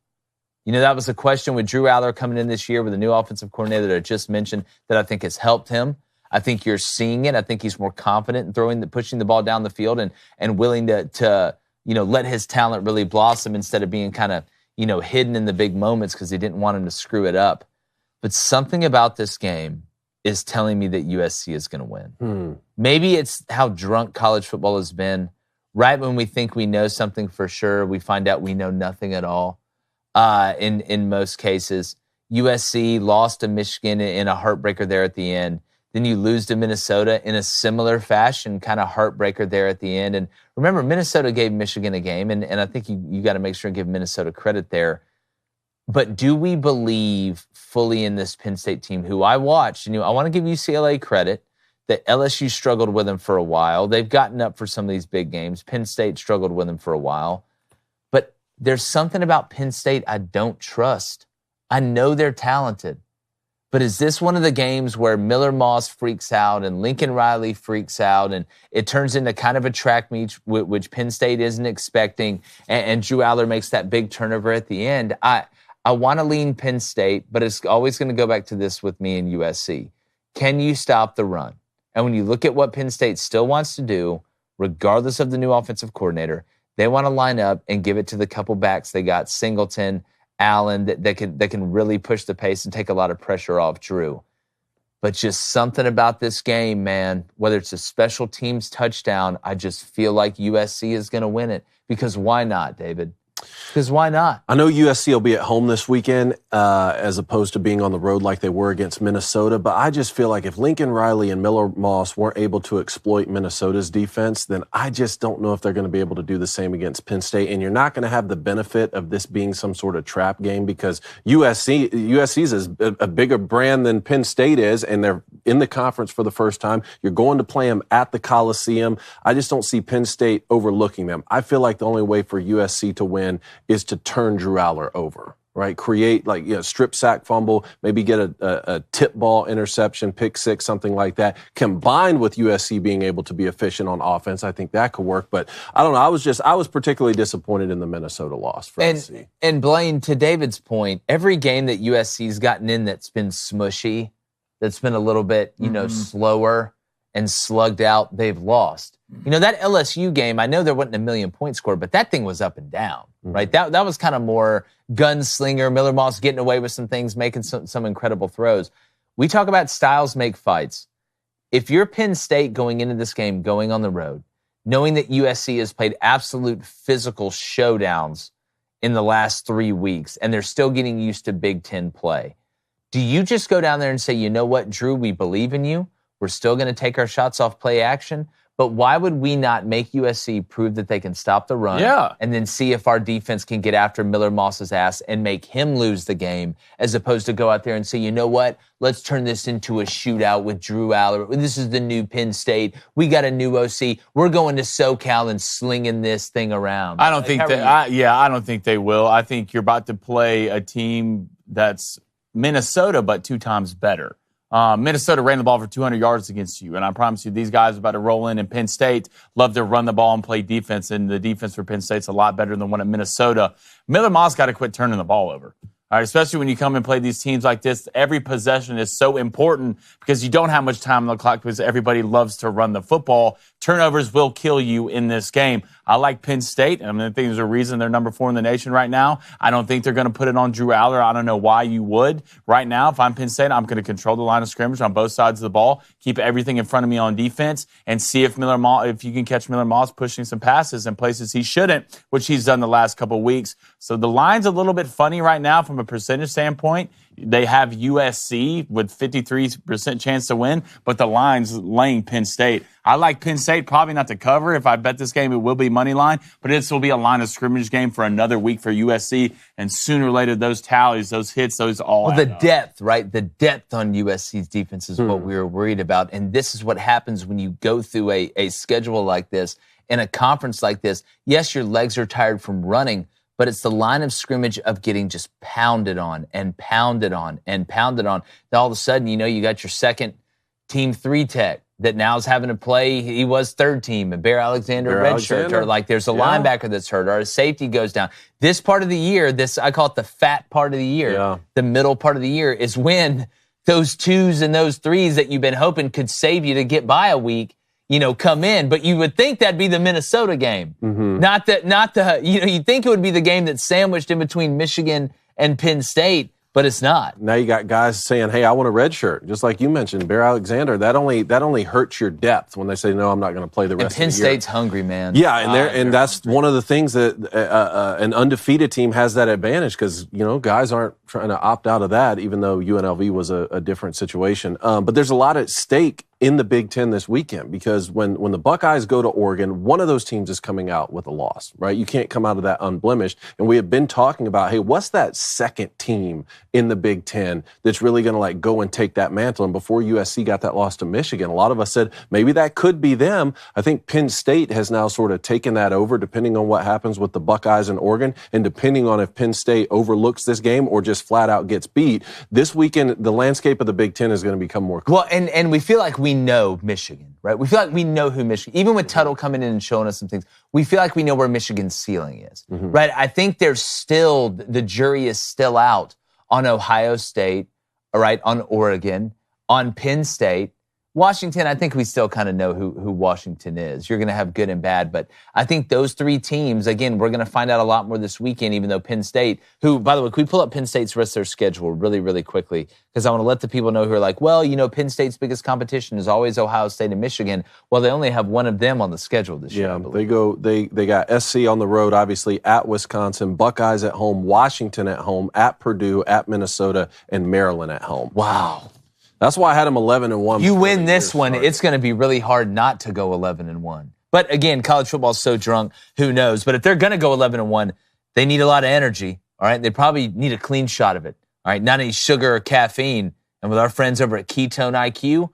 That was a question with Drew Aller coming in this year with a new offensive coordinator that I just mentioned that I think has helped him. I think you're seeing it. I think he's more confident in pushing the ball down the field and willing to let his talent really blossom instead of being kind of, hidden in the big moments because he didn't want him to screw it up. But something about this game is telling me that USC is going to win. Maybe it's how drunk college football has been. Right when we think we know something for sure, we find out we know nothing at all. In most cases, USC lost to Michigan in a heartbreaker there at the end. Then you lose to Minnesota in a similar fashion, kind of heartbreaker there at the end. And remember, Minnesota gave Michigan a game, and I think you got to make sure and give Minnesota credit there. But do we believe fully in this Penn State team, who I watched? I want to give UCLA credit that LSU struggled with them for a while. They've gotten up for some of these big games. Penn State struggled with them for a while. But there's something about Penn State I don't trust. I know they're talented. But is this one of the games where Miller Moss freaks out and Lincoln Riley freaks out and it turns into kind of a track meet, which Penn State isn't expecting, and Drew Aller makes that big turnover at the end? I want to lean Penn State, but it's always going to go back to this with me and USC. Can you stop the run? And when you look at what Penn State still wants to do, regardless of the new offensive coordinator, they want to line up and give it to the couple backs they got, Singleton, Allen, that can really push the pace and take a lot of pressure off Drew. But just something about this game, man, whether it's a special teams touchdown, I just feel like USC is going to win it. Because why not, David? Because why not? I know USC will be at home this weekend as opposed to being on the road like they were against Minnesota, but I just feel like if Lincoln Riley and Miller Moss weren't able to exploit Minnesota's defense, then I just don't know if they're going to be able to do the same against Penn State. And you're not going to have the benefit of this being some sort of trap game because USC's is a bigger brand than Penn State is, and they're in the conference for the first time. You're going to play them at the Coliseum. I just don't see Penn State overlooking them. I feel like the only way for USC to win is to turn Drew Aller over, right? Create strip sack fumble, maybe get a tip ball interception, pick six, something like that. Combined with USC being able to be efficient on offense, I think that could work. But I don't know. I was particularly disappointed in the Minnesota loss for USC. And Blaine, to David's point, every game that USC's gotten in that's been smushy, that's been a little bit, slower and slugged out, they've lost. That LSU game, I know there wasn't a 1,000,000 point score, but that thing was up and down, right? That was kind of more gunslinger, Miller Moss getting away with some things, making some incredible throws. We talk about styles make fights. If you're Penn State going into this game, going on the road, knowing that USC has played absolute physical showdowns in the last 3 weeks, and they're still getting used to Big Ten play, do you just go down there and say, you know what, Drew, we believe in you. We're still going to take our shots off play action. But why would we not make USC prove that they can stop the run and then see if our defense can get after Miller Moss's ass and make him lose the game, as opposed to go out there and say, you know what, let's turn this into a shootout with Drew Aller. This is the new Penn State. We got a new OC. We're going to SoCal and slinging this thing around. I don't think I don't think they will. I think you're about to play a team that's Minnesota, but 2 times better. Minnesota ran the ball for 200 yards against you, and I promise you these guys are about to roll in. And Penn State love to run the ball and play defense, and the defense for Penn State's a lot better than one at Minnesota. Miller Moss got to quit turning the ball over. All right, especially when you come and play these teams like this, every possession is so important because you don't have much time on the clock because everybody loves to run the football. Turnovers will kill you in this game. I like Penn State, and I think there's a reason they're number 4 in the nation right now. I don't think they're going to put it on Drew Aller. I don't know why you would. Right now, if I'm Penn State, I'm going to control the line of scrimmage on both sides of the ball, keep everything in front of me on defense, and see if you can catch Miller Moss pushing some passes in places he shouldn't, which he's done the last couple of weeks. So the line's a little bit funny right now from a percentage standpoint. They have USC with 53% chance to win, but the line's laying Penn State. I like Penn State, probably not to cover. If I bet this game, it will be money line, but this will be a line of scrimmage game for another week for USC, and sooner or later, those tallies, those hits, those all the depth, right? The depth on USC's defense is what we were worried about, and this is what happens when you go through a schedule like this, in a conference like this. Yes, your legs are tired from running, but it's the line of scrimmage of getting just pounded on and pounded on and pounded on. Then all of a sudden, you got your second team 3 tech that now is having to play. He was third team, and Bear Alexander redshirt, or like there's a linebacker that's hurt, or a safety goes down. This part of the year, I call it the fat part of the year, the middle part of the year, is when those 2s and those 3s that you've been hoping could save you to get by a week, come in. But you would think that'd be the Minnesota game, not the you'd think it would be the game that's sandwiched in between Michigan and Penn State. But it's not. Now you got guys saying, hey, I want a red shirt. Just like you mentioned, Bear Alexander, that only hurts your depth when they say, no, I'm not going to play the rest of the year. Penn State's hungry, man. Yeah, and that's one of the things that an undefeated team has that advantage because, guys aren't trying to opt out of that, even though UNLV was a different situation. But there's a lot at stake in the Big Ten this weekend because when the Buckeyes go to Oregon, one of those teams is coming out with a loss, right? You can't come out of that unblemished. And we have been talking about, hey, what's that second team in the Big Ten that's really going to go and take that mantle? And before USC got that loss to Michigan, a lot of us said maybe that could be them. I think Penn State has now sort of taken that over depending on what happens with the Buckeyes and Oregon and depending on if Penn State overlooks this game or just flat out gets beat. This weekend, the landscape of the Big Ten is going to become more clear. Well, and we feel like we know Michigan, right? We feel like we know who Michigan, even with Tuttle coming in and showing us some things, we feel like we know where Michigan's ceiling is, right? I think the jury is still out on Ohio State, all right, on Oregon, on Penn State. Washington, I think we still kind of know who Washington is. You're going to have good and bad, but I think those 3 teams, again, we're going to find out a lot more this weekend, even though Penn State, who, by the way, can we pull up Penn State's rest of their schedule really, really quickly? Because I want to let the people know who are like, well, Penn State's biggest competition is always Ohio State and Michigan. Well, they only have one of them on the schedule this year. Yeah, they got SC on the road, obviously, at Wisconsin, Buckeyes at home, Washington at home, at Purdue, at Minnesota, and Maryland at home. Wow. That's why I had them 11-1. You win this one, it's going to be really hard not to go 11-1. But again, college football is so drunk, who knows? But if they're going to go 11-1, they need a lot of energy, all right? They probably need a clean shot of it, all right? Not any sugar or caffeine. And with our friends over at Ketone IQ,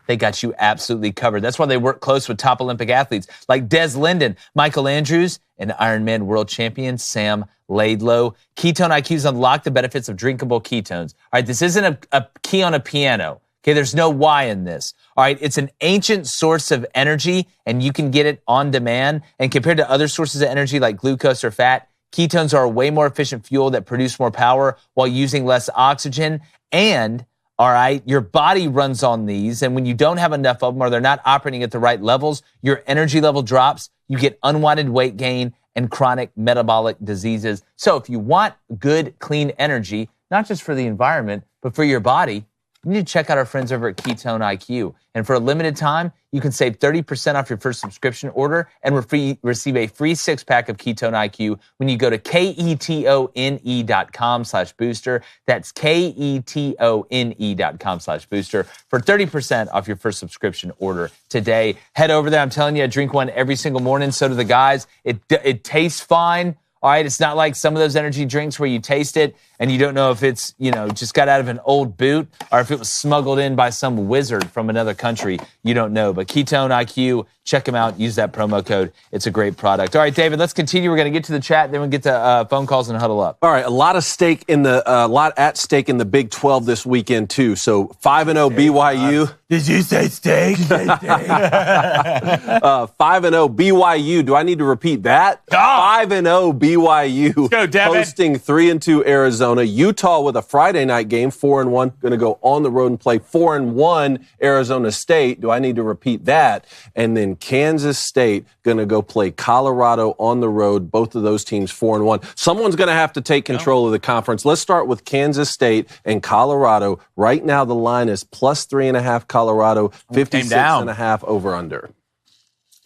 they got you absolutely covered. That's why they work close with top Olympic athletes like Des Linden, Michael Andrews, and Ironman world champion Sam Laidlow. Ketone IQ's unlock the benefits of drinkable ketones. All right, this isn't a key on a piano. Okay, there's no Y in this. All right, it's an ancient source of energy, and you can get it on demand. And compared to other sources of energy like glucose or fat, ketones are a way more efficient fuel that produce more power while using less oxygen. And all right, your body runs on these, and when you don't have enough of them or they're not operating at the right levels, your energy level drops, you get unwanted weight gain and chronic metabolic diseases. So if you want good, clean energy, not just for the environment, but for your body, you need to check out our friends over at Ketone IQ. And for a limited time, you can save 30% off your first subscription order and receive a free 6-pack of Ketone IQ when you go to ketone.com/booster. That's ketone.com/booster for 30% off your first subscription order today. Head over there. I'm telling you, I drink one every single morning. So do the guys. It tastes fine. All right, it's not like some of those energy drinks where you taste it and you don't know if it's, just got out of an old boot or if it was smuggled in by some wizard from another country. You don't know. But Ketone IQ, check them out. Use that promo code. It's a great product. All right, David, let's continue. We're going to get to the chat, then we'll get to phone calls and huddle up. All right, a lot at stake in the Big 12 this weekend too. So 5-0 BYU. Did you say steak? 5-0 BYU. Do I need to repeat that? 5-0 BYU. Let's go, David. Hosting 3-2 Arizona. Utah with a Friday night game, 4-1. Going to go on the road and play 4-1 Arizona State. Do I need to repeat that? And then Kansas State going to go play Colorado on the road. Both of those teams 4-1. Someone's going to have to take control of the conference. Let's start with Kansas State and Colorado. Right now the line is +3.5 Colorado, 56.5 over under.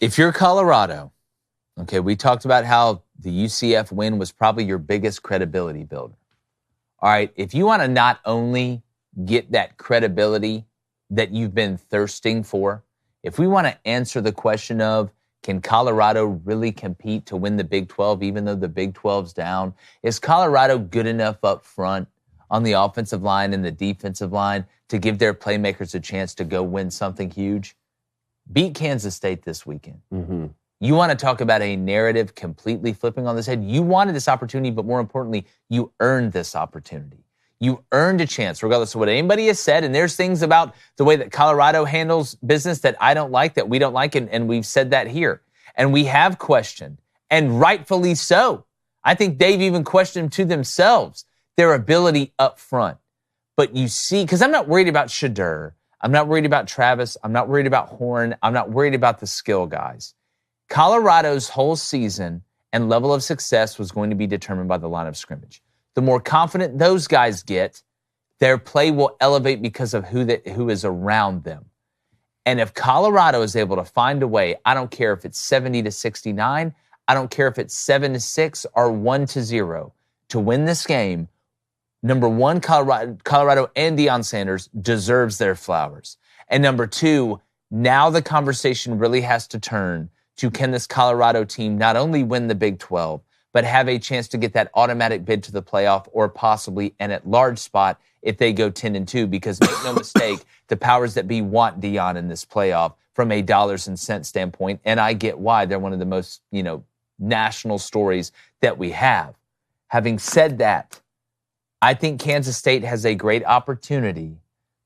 If you're Colorado, okay, we talked about how the UCF win was probably your biggest credibility builder. All right, if you want to not only get that credibility that you've been thirsting for, if we want to answer the question of, can Colorado really compete to win the Big 12 even though the Big 12's down? Is Colorado good enough up front on the offensive line and the defensive line to give their playmakers a chance to go win something huge? Beat Kansas State this weekend. Mm-hmm. You want to talk about a narrative completely flipping on this head? You wanted this opportunity, but more importantly, you earned this opportunity. You earned a chance, regardless of what anybody has said. And there's things about the way that Colorado handles business that I don't like, that we don't like, and we've said that here. And we have questioned, and rightfully so. I think they've even questioned to themselves their ability up front. But you see, because I'm not worried about Shedeur. I'm not worried about Travis. I'm not worried about Horn. I'm not worried about the skill guys. Colorado's whole season and level of success was going to be determined by the line of scrimmage. The more confident those guys get, their play will elevate because of who is around them. And if Colorado is able to find a way, I don't care if it's 70-69, I don't care if it's 7-6 or 1-0, to win this game, number one, Colorado and Deion Sanders deserves their flowers. And number two, now the conversation really has to turn to, can this Colorado team not only win the Big 12, but have a chance to get that automatic bid to the playoff, or possibly an at-large spot if they go 10-2, because make no mistake, the powers that be want Deion in this playoff from a dollars and cents standpoint, and I get why. They're one of the most, national stories that we have. Having said that, I think Kansas State has a great opportunity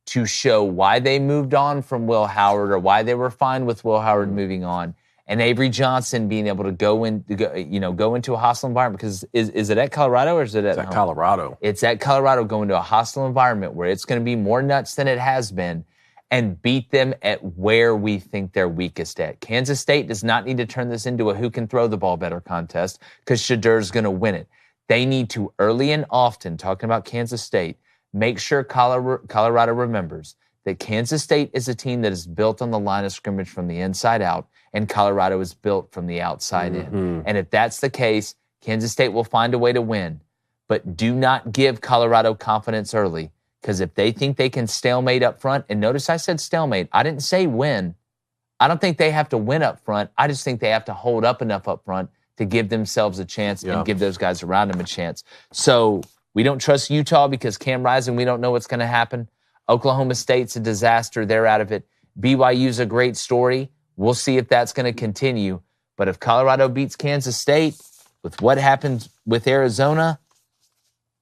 to show why they moved on from Will Howard, or why they were fine with Will Howard moving on, and Avery Johnson being able to go into a hostile environment. Because is it at Colorado, or is it at home? Colorado? It's at Colorado, going to a hostile environment where it's going to be more nuts than it has been, and beat them at where we think they're weakest at. Kansas State does not need to turn this into a who can throw the ball better contest, because Shedeur's going to win it. They need to, early and often, talking about Kansas State, make sure Colorado remembers that Kansas State is a team that is built on the line of scrimmage from the inside out, and Colorado is built from the outside in. And if that's the case, Kansas State will find a way to win. But do not give Colorado confidence early, because if they think they can stalemate up front, and notice I said stalemate, I didn't say win. I don't think they have to win up front. I just think they have to hold up enough up front to give themselves a chance and give those guys around them a chance. So we don't trust Utah because Cam Rising, we don't know what's going to happen. Oklahoma State's a disaster. They're out of it. BYU's a great story. We'll see if that's going to continue. But if Colorado beats Kansas State, with what happened with Arizona,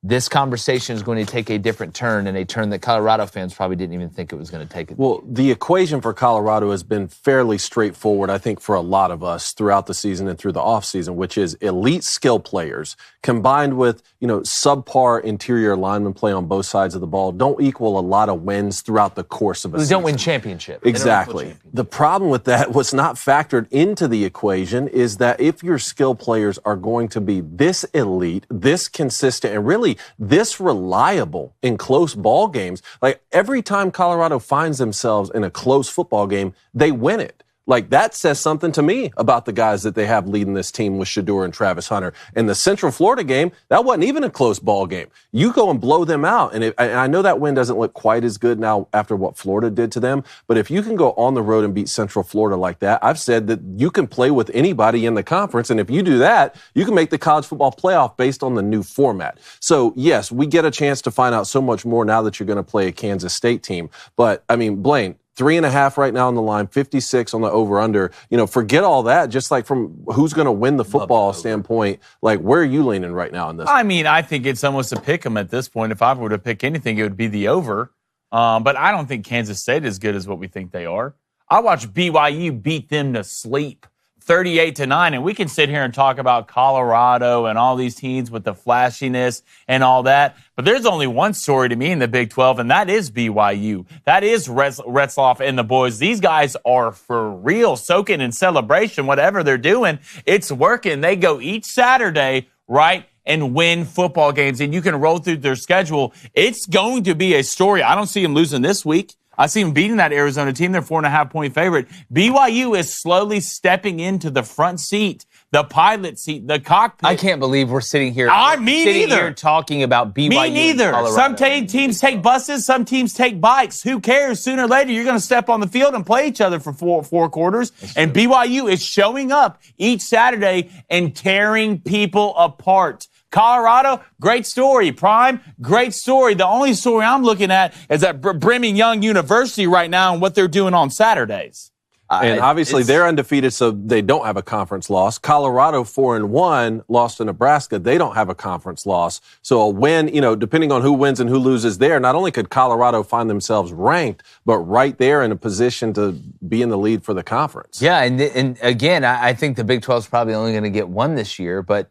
this conversation is going to take a different turn, and a turn that Colorado fans probably didn't even think it was going to take. Well, the equation for Colorado has been fairly straightforward, I think, for a lot of us throughout the season and through the offseason, which is elite skill players combined with, subpar interior lineman play on both sides of the ball don't equal a lot of wins throughout the course of a season. They don't win championships. Exactly. The problem with that, what's not factored into the equation, is that if your skill players are going to be this elite, this consistent, and really this reliable in close ball games, like every time Colorado finds themselves in a close football game, they win it. Like, that says something to me about the guys that they have leading this team with Shedeur and Travis Hunter. In the Central Florida game, that wasn't even a close ball game. You go and blow them out. And I know that win doesn't look quite as good now after what Florida did to them. But if you can go on the road and beat Central Florida like that, I've said that you can play with anybody in the conference. And if you do that, you can make the college football playoff based on the new format. So, yes, we get a chance to find out so much more now that you're going to play a Kansas State team. But, Blaine, 3.5 right now on the line, 56 on the over-under. Forget all that. Just like from who's going to win the football standpoint, like, where are you leaning right now in this? I think it's almost a pick 'em at this point. If I were to pick anything, it would be the over. But I don't think Kansas State is as good as what we think they are. I watched BYU beat them to sleep, 38-9, and we can sit here and talk about Colorado and all these teams with the flashiness and all that. But there's only one story to me in the Big 12, and that is BYU. That is Retzloff and the boys. These guys are for real, soaking in celebration, whatever they're doing. It's working. They go each Saturday, right, and win football games, and you can roll through their schedule. It's going to be a story. I don't see them losing this week. I see them beating that Arizona team. They're 4.5-point favorite. BYU is slowly stepping into the front seat, the pilot seat, the cockpit. I can't believe we're sitting here. Me neither. Talking about BYU. Me neither. Some teams take buses. Some teams take bikes. Who cares? Sooner or later, you're going to step on the field and play each other for four quarters. And BYU is showing up each Saturday and tearing people apart. Colorado, great story. Prime, great story. The only story I'm looking at is at Brigham Young University right now and what they're doing on Saturdays. And obviously they're undefeated, so they don't have a conference loss. Colorado 4-1 lost to Nebraska. They don't have a conference loss. So a win, depending on who wins and who loses there, not only could Colorado find themselves ranked, but right there in a position to be in the lead for the conference. Yeah, and again, I think the Big 12 is probably only going to get one this year, but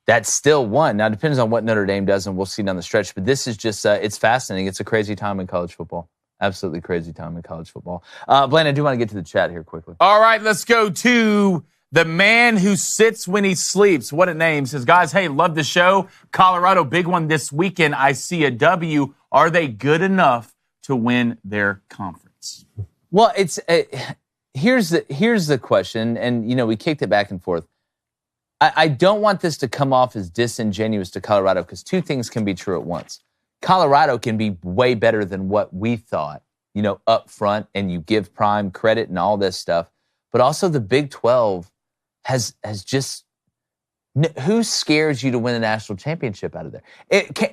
that's still one. Now, it depends on what Notre Dame does, and we'll see down the stretch. But this is just, it's fascinating. It's a crazy time in college football. Absolutely crazy time in college football. Blaine, I do want to get to the chat here quickly. All right, let's go to the man who sits when he sleeps. What a name. Says, guys, hey, love the show. Colorado, big one this weekend. I see a W. Are they good enough to win their conference? Well, it's here's the question, and, we kicked it back and forth. I don't want this to come off as disingenuous to Colorado because two things can be true at once. Colorado can be way better than what we thought, up front, and you give Prime credit and all this stuff. But also the Big 12 has just who scares you to win a national championship out of there?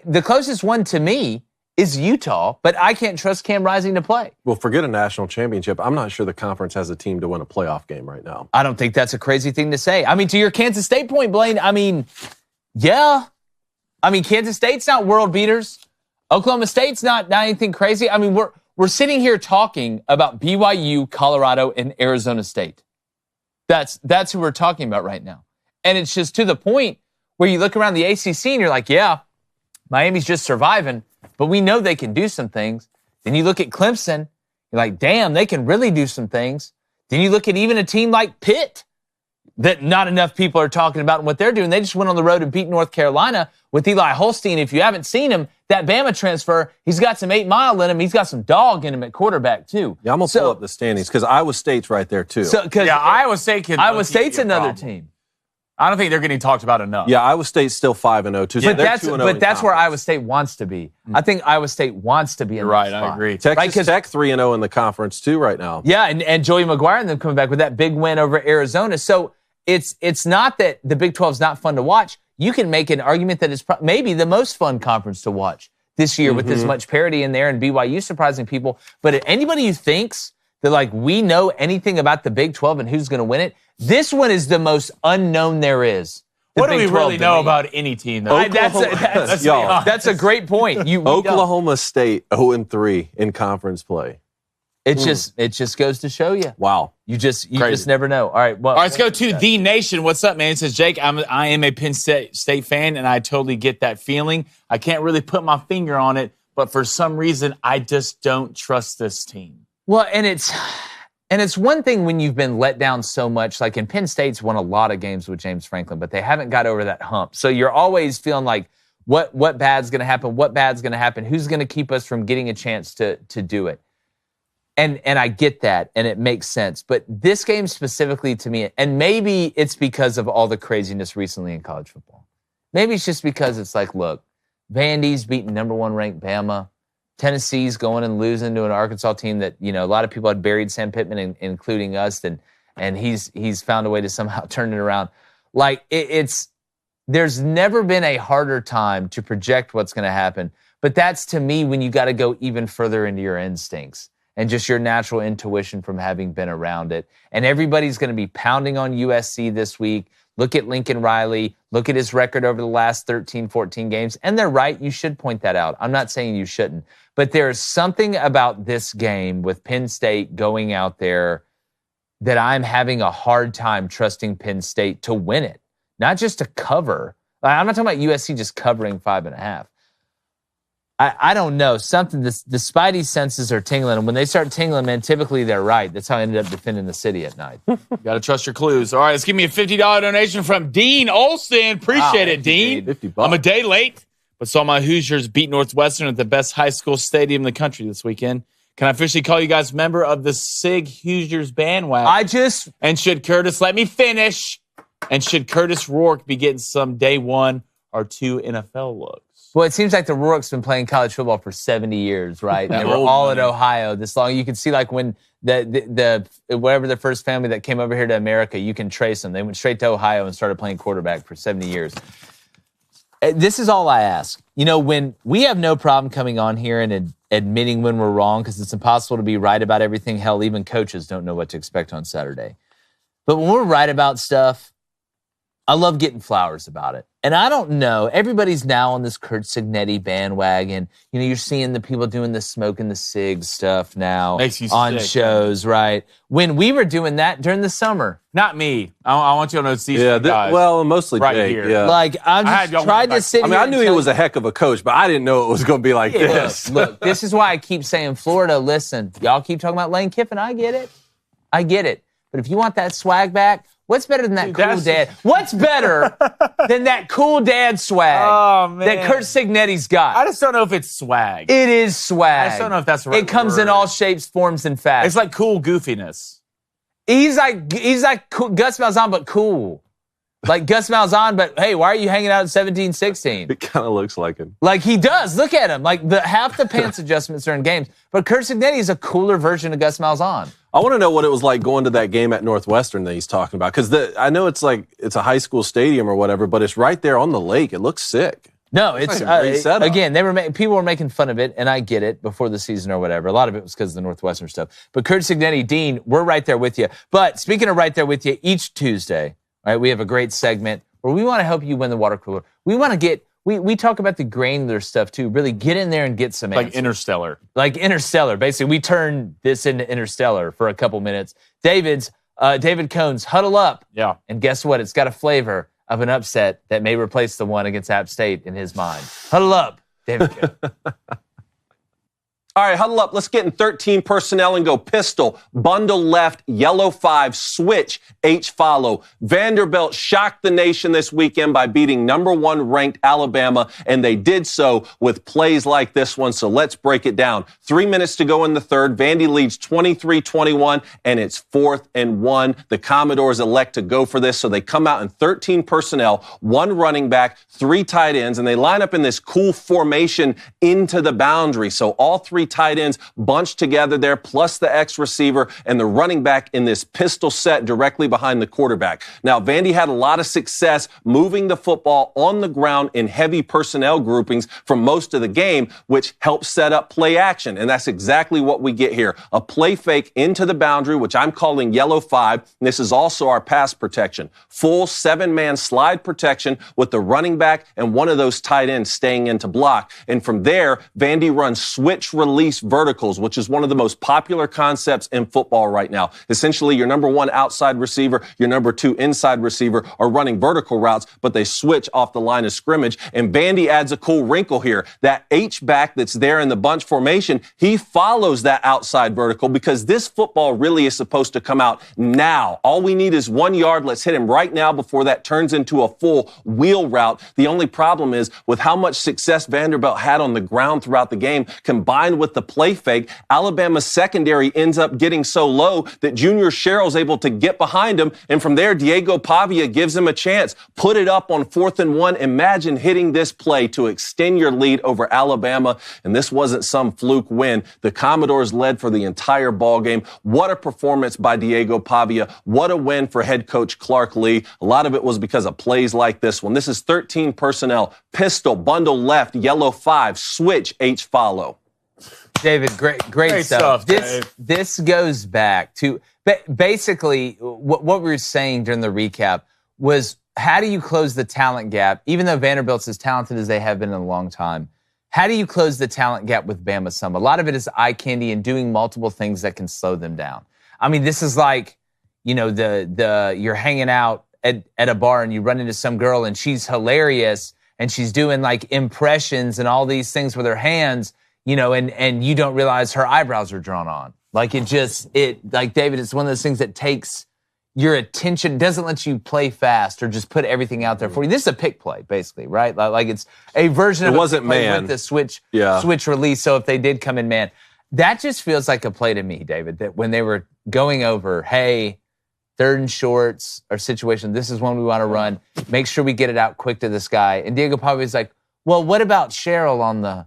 The closest one to me is Utah, but I can't trust Cam Rising to play. Well, forget a national championship. I'm not sure the conference has a team to win a playoff game right now. I don't think that's a crazy thing to say. To your Kansas State point, Blaine, yeah. Kansas State's not world beaters. Oklahoma State's not anything crazy. We're sitting here talking about BYU, Colorado, and Arizona State. That's who we're talking about right now. And it's just to the point where you look around the ACC and you're like, yeah, Miami's just surviving, but we know they can do some things. Then you look at Clemson, you're like, damn, they can really do some things. Then you look at even a team like Pitt that not enough people are talking about and what they're doing. They just went on the road and beat North Carolina with Eli Holstein. If you haven't seen him, that Bama transfer, he's got some 8 Mile in him. He's got some dog in him at quarterback, too. Yeah, I'm going to pull up the standings because Iowa State's right there, too. Iowa State's another team. I don't think they're getting talked about enough. Yeah, Iowa State's still 5-0, too. So but that's where Iowa State wants to be. I think Iowa State wants to be in You're right, I agree. Texas Tech 3-0 in the conference, too, right now. Yeah, and Joey McGuire and them coming back with that big win over Arizona. So it's not that the Big 12 is not fun to watch. You can make an argument that it's maybe the most fun conference to watch this year with as much parity in there and BYU surprising people. But anybody who thinks that, we know anything about the Big 12 and who's going to win it, this one is the most unknown there is. What do we really know about any team? That's a great point. Oklahoma State 0-3 in conference play. It just goes to show you. Wow. You just never know. All right, let's go to The Nation. What's up, man? It says, Jake, I am a Penn State fan, and I totally get that feeling. I can't really put my finger on it, but for some reason, I just don't trust this team. Well, and it's one thing when you've been let down so much. Like in Penn State's won a lot of games with James Franklin, but they haven't got over that hump. So you're always feeling like, what bad's going to happen? What bad's going to happen? Who's going to keep us from getting a chance to do it? And I get that, and it makes sense. But this game specifically to me, and maybe it's because of all the craziness recently in college football. Maybe it's just because it's like, look, Vandy's beating number 1 ranked Bama. Tennessee's going and losing to an Arkansas team that, a lot of people had buried Sam Pittman, including us, and he's found a way to somehow turn it around. There's never been a harder time to project what's going to happen. But that's, to me, when you got to go even further into your instincts and just your natural intuition from having been around it. And everybody's going to be pounding on USC this week. Look at Lincoln Riley. Look at his record over the last 13, 14 games. And they're right. You should point that out. I'm not saying you shouldn't. But there's something about this game with Penn State going out there that I'm having a hard time trusting Penn State to win it. Not just to cover. I'm not talking about USC just covering 5.5. I don't know. Something, the Spidey senses are tingling. And when they start tingling, man, typically they're right. That's how I ended up defending the city at night. Got to trust your clues. All right, let's give me a $50 donation from Dean Olson. Appreciate it, Dean. $50. I'm a day late, but saw my Hoosiers beat Northwestern at the best high school stadium in the country this weekend. Can I officially call you guys member of the SIG Hoosiers bandwagon? And should Curtis, let me finish, and should Curtis Rourke be getting some day 1 or 2 NFL looks? Well, it seems like the Rourke's been playing college football for 70 years, right? They were all at Ohio this long. You can see, when the whatever the first family that came over here to America, you can trace them. They went straight to Ohio and started playing quarterback for 70 years. This is all I ask. When we have no problem coming on here and admitting when we're wrong, because it's impossible to be right about everything. Hell, even coaches don't know what to expect on Saturday. But when we're right about stuff, I love getting flowers about it. And I don't know. Everybody's now on this Curt Cignetti bandwagon. You're seeing the people doing the smoking the cig stuff now on sick, shows, right? When we were doing that during the summer. Not me. I want you to know these guys. Well, mostly right Jake. here. Yeah. Like, I just tried to sit here. I knew he was a heck of a coach, but I didn't know it was going to be like this. Look, this is why I keep saying Florida, listen, y'all keep talking about Lane Kiffin. I get it. But if you want that swag back, what's better than that cool dad? What's better than that cool dad swag that Curt Cignetti's got? I just don't know if it's swag. It is swag. I just don't know if that's the right It comes word. in all shapes, forms, and fashions. It's like cool goofiness. He's like cool, Gus Malzahn, but cool. Like Gus Malzahn, but hey, why are you hanging out at 17-16? It kind of looks like him. Like he does. Look at him. Like half the pants adjustments are in games. But Curt Cignetti is a cooler version of Gus Malzahn. I want to know what it was like going to that game at Northwestern that he's talking about. Because I know it's a high school stadium or whatever, but it's right there on the lake. It looks sick. No, it's like a great setup. Again, people were making fun of it, and I get it before the season or whatever. A lot of it was because of the Northwestern stuff. But Curt Cignetti, Dean, we're right there with you. But speaking of right there with you, each Tuesday, right, we have a great segment where we want to help you win the water cooler. We want to get we talk about the granular stuff too. Really get in there and get some answers. Like Interstellar. Basically, we turn this into Interstellar for a couple minutes. David Cohn's Huddle Up. Yeah. And guess what? It's got a flavor of an upset that may replace the one against App State in his mind. Huddle Up, David Cohn. All right, huddle up. Let's get in 13 personnel and go pistol, bundle left, yellow 5, switch, H follow. Vanderbilt shocked the nation this weekend by beating number 1 ranked Alabama, and they did so with plays like this one. So let's break it down. 3 minutes to go in the third. Vandy leads 23-21, and it's 4th and 1. The Commodores elect to go for this, so they come out in 13 personnel, 1 running back, 3 tight ends, and they line up in this cool formation into the boundary. So all 3 tight ends bunched together there, plus the X receiver and the running back in this pistol set directly behind the quarterback. Now, Vandy had a lot of success moving the football on the ground in heavy personnel groupings for most of the game, which helped set up play action. And that's exactly what we get here. A play fake into the boundary, which I'm calling yellow 5. And this is also our pass protection. Full 7-man slide protection with the running back and one of those tight ends staying in to block. And from there, Vandy runs switch release verticals, which is one of the most popular concepts in football right now. Essentially, your number 1 outside receiver, your number 2 inside receiver are running vertical routes, but they switch off the line of scrimmage. And Vandy adds a cool wrinkle here. That H-back that's there in the bunch formation, he follows that outside vertical because this football really is supposed to come out now. All we need is 1 yard. Let's hit him right now before that turns into a full wheel route. The only problem is with how much success Vanderbilt had on the ground throughout the game, combined with the play fake, Alabama's secondary ends up getting so low that Junior Sherrill's able to get behind him, and from there, Diego Pavia gives him a chance. Put it up on 4th and 1. Imagine hitting this play to extend your lead over Alabama, and this wasn't some fluke win. The Commodores led for the entire ball game. What a performance by Diego Pavia. What a win for head coach Clark Lee. A lot of it was because of plays like this one. This is 13 personnel, pistol, bundle left, yellow 5, switch, H follow. David, great stuff. This goes back to basically what we were saying during the recap was, how do you close the talent gap? Even though Vanderbilt's as talented as they have been in a long time, how do you close the talent gap with Bama some? A lot of it is eye candy and doing multiple things that can slow them down. I mean, this is like, you're hanging out at a bar and you run into some girl and she's hilarious and she's doing like impressions and all these things with her hands, and you don't realize her eyebrows are drawn on. Like like David, it's one of those things that takes your attention, doesn't let you play fast or just put everything out there for you. This is a pick play, basically, right? Like it's a version of a pick play with the switch release. So if they did come in man, that just feels like a play to me, David, that when they were going over, hey, 3rd and shorts or situation, this is one we want to run. Make sure we get it out quick to this guy. And Diego Pavia's like, well, what about Sherrill on the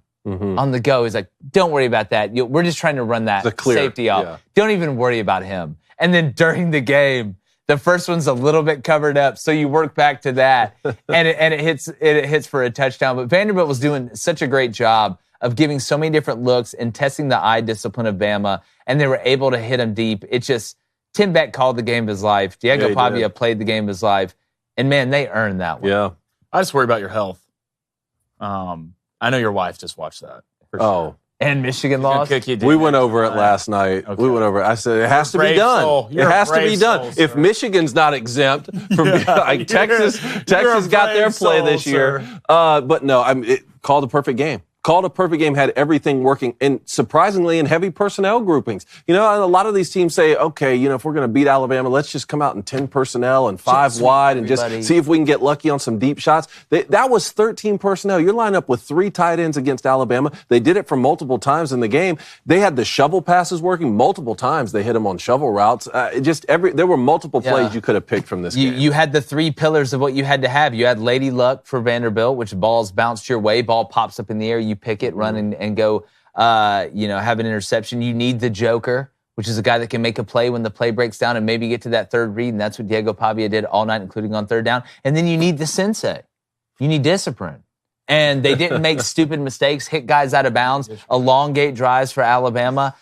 go? He's like, don't worry about that. We're just trying to run that safety off. Yeah. Don't even worry about him. And then during the game, The first one's a little bit covered up, so you work back to that, and it hits for a touchdown. But Vanderbilt was doing such a great job of giving so many different looks and testing the eye discipline of Bama, and they were able to hit him deep. It just, Tim Beck called the game of his life. Diego Pavia played the game of his life, and man, they earned that one. Yeah. I just worry about your health. I know your wife just watched that. For sure. And Michigan lost. We went over it last night. Okay. We went over it. I said, it has to be done. It has to be done. If Michigan's not exempt from like Texas got their play this year. But no, it called a perfect game. Called a perfect game, had everything working, and surprisingly in heavy personnel groupings. You know, a lot of these teams say, okay, you know, if we're going to beat Alabama, let's just come out in 10 personnel and 5 wide and just see if we can get lucky on some deep shots. That was 13 personnel. You're lined up with 3 tight ends against Alabama. They did it for multiple times in the game. They had the shovel passes working multiple times. They hit them on shovel routes. There were multiple plays you could have picked from this game. You had the 3 pillars of what you had to have. You had Lady Luck for Vanderbilt, which balls bounced your way, ball pops up in the air, you pick it, run and go, have an interception. You need the Joker, which is a guy that can make a play when the play breaks down and maybe get to that third read, and that's what Diego Pavia did all night, including on third down. And then you need the sensei. You need discipline. And they didn't make stupid mistakes, hit guys out of bounds, elongate drives for Alabama.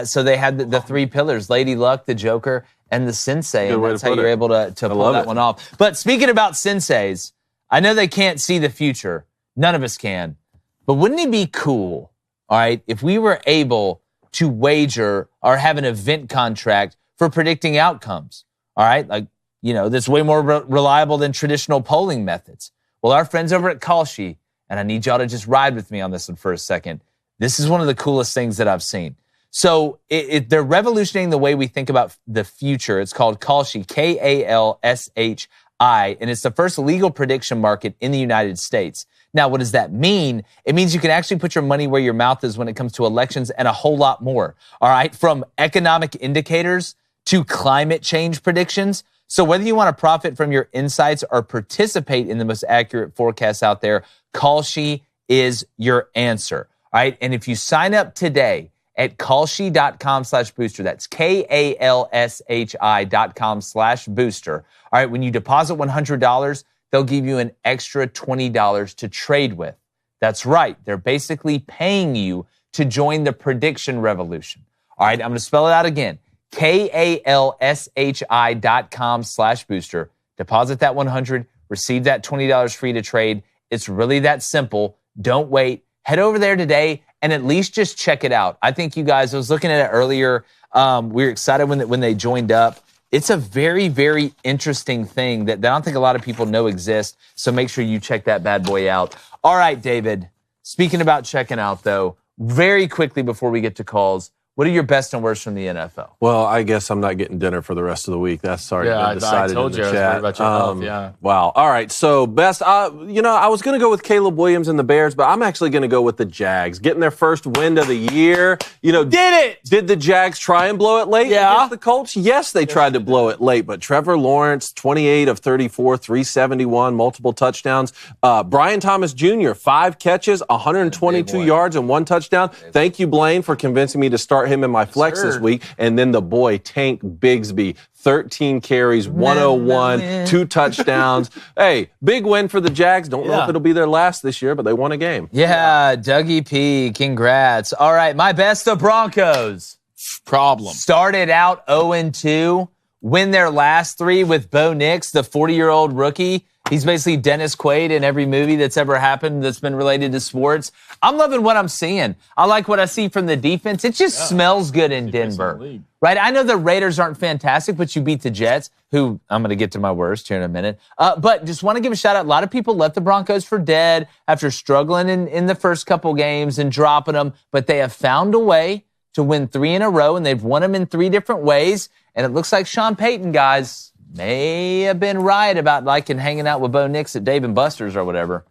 So they had the 3 pillars, Lady Luck, the Joker, and the sensei, and that's how you're able to pull that one off. But speaking about senseis, I know they can't see the future. None of us can. But wouldn't it be cool, all right, if we were able to wager or have an event contract for predicting outcomes, all right? Like, you know, that's way more reliable than traditional polling methods. Well, our friends over at Kalshi, and I need y'all to just ride with me on this one for a second. This is one of the coolest things that I've seen. So they're revolutionizing the way we think about the future. It's called Kalshi, Kalshi, and it's the first legal prediction market in the United States. Now, what does that mean? It means you can actually put your money where your mouth is when it comes to elections and a whole lot more. All right, from economic indicators to climate change predictions. So whether you want to profit from your insights or participate in the most accurate forecasts out there, Kalshi is your answer. All right, and if you sign up today at Kalshi.com/booster, that's KALSHI.com/booster. All right, when you deposit $100, they'll give you an extra $20 to trade with. That's right. They're basically paying you to join the prediction revolution. All right, I'm going to spell it out again. KALSHI.com/booster. Deposit that $100, receive that $20 free to trade. It's really that simple. Don't wait. Head over there today and at least just check it out. I think you guys, I was looking at it earlier. We were excited when they joined up. It's a very, very interesting thing that I don't think a lot of people know exists. So make sure you check that bad boy out. All right, David. Speaking about checking out, though, very quickly before we get to calls, what are your best and worst from the NFL? Well, I guess I'm not getting dinner for the rest of the week. That's already been decided I told in the you chat. I was worried about your health, yeah. Wow. All right. So best, I was going to go with Caleb Williams and the Bears, but I'm actually going to go with the Jags. Getting their first win of the year. Did it? Did the Jags try and blow it late against the Colts? Yes, they tried to blow it late, but Trevor Lawrence, 28 of 34, 371, multiple touchdowns. Brian Thomas Jr., 5 catches, 122 yards, and 1 touchdown. Thank you, Blaine, for convincing me to start him in my flex this week. And then the boy, Tank Bigsby, 13 carries, 101, 2 touchdowns. Hey, big win for the Jags. Don't know if it'll be their last this year, but they won a game. Yeah, Dougie P, congrats. All right, my best, the Broncos. Problem. Started out 0-2, win their last 3 with Bo Nix, the 40-year-old rookie. He's basically Dennis Quaid in every movie that's ever happened that's been related to sports. I'm loving what I'm seeing. I like what I see from the defense. It just smells good in Denver. Right? I know the Raiders aren't fantastic, but you beat the Jets, who I'm going to get to my worst here in a minute. But just want to give a shout out. A lot of people left the Broncos for dead after struggling in the first couple games and dropping them, but they have found a way to win 3 in a row, and they've won them in 3 different ways. And it looks like Sean Payton, guys, may have been right about liking hanging out with Bo Nix at Dave & Buster's or whatever.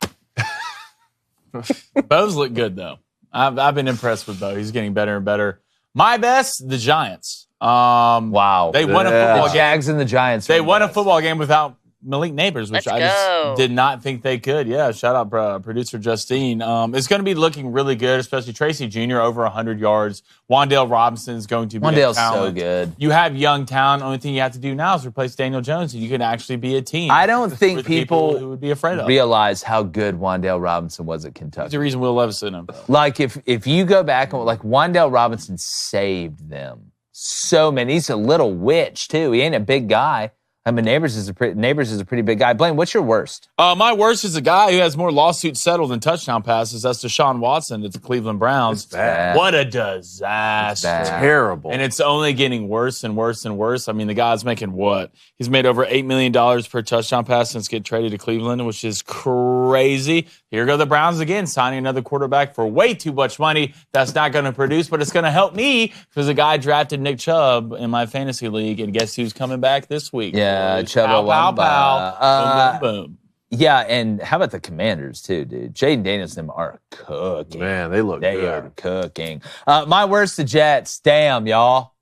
Bo's look good, though. I've been impressed with Bo. He's getting better and better. My best, the Giants. Wow. They won a football game. Jags and the Giants. They won a football game without Malik Neighbors, which Let's I go. just did not think they could. Yeah, shout out producer Justine. It's going to be looking really good, especially Tracy Jr. over 100 yards. Wandale Robinson is going to be Wandale's a talent. so good. You have young talent. Only thing you have to do now is replace Daniel Jones, and you can actually be a team. I don't think with people who would be afraid of. realize how good Wandale Robinson was at That's Kentucky. the reason Will Levis in him. Like, if you go back and, like, Wandale Robinson saved them so many. He's a little witch, too. He ain't a big guy. I mean, Neighbors is a pretty big guy. Blaine, what's your worst? My worst is a guy who has more lawsuits settled than touchdown passes. That's Deshaun Watson at the Cleveland Browns. It's bad. What a disaster. Bad. Terrible. And it's only getting worse and worse and worse. I mean, the guy's making what? He's made over $8 million per touchdown pass since getting traded to Cleveland, which is crazy. Here go the Browns again, signing another quarterback for way too much money. That's not going to produce, but it's going to help me because the guy drafted Nick Chubb in my fantasy league, and guess who's coming back this week? Yeah, Chubb. Pow, pow, pow. Boom, boom, boom. Yeah, and how about the Commanders, too, dude? Jaden Daniels and them are cooking. Man, they look They good. are cooking. My worst, the Jets. Damn, y'all.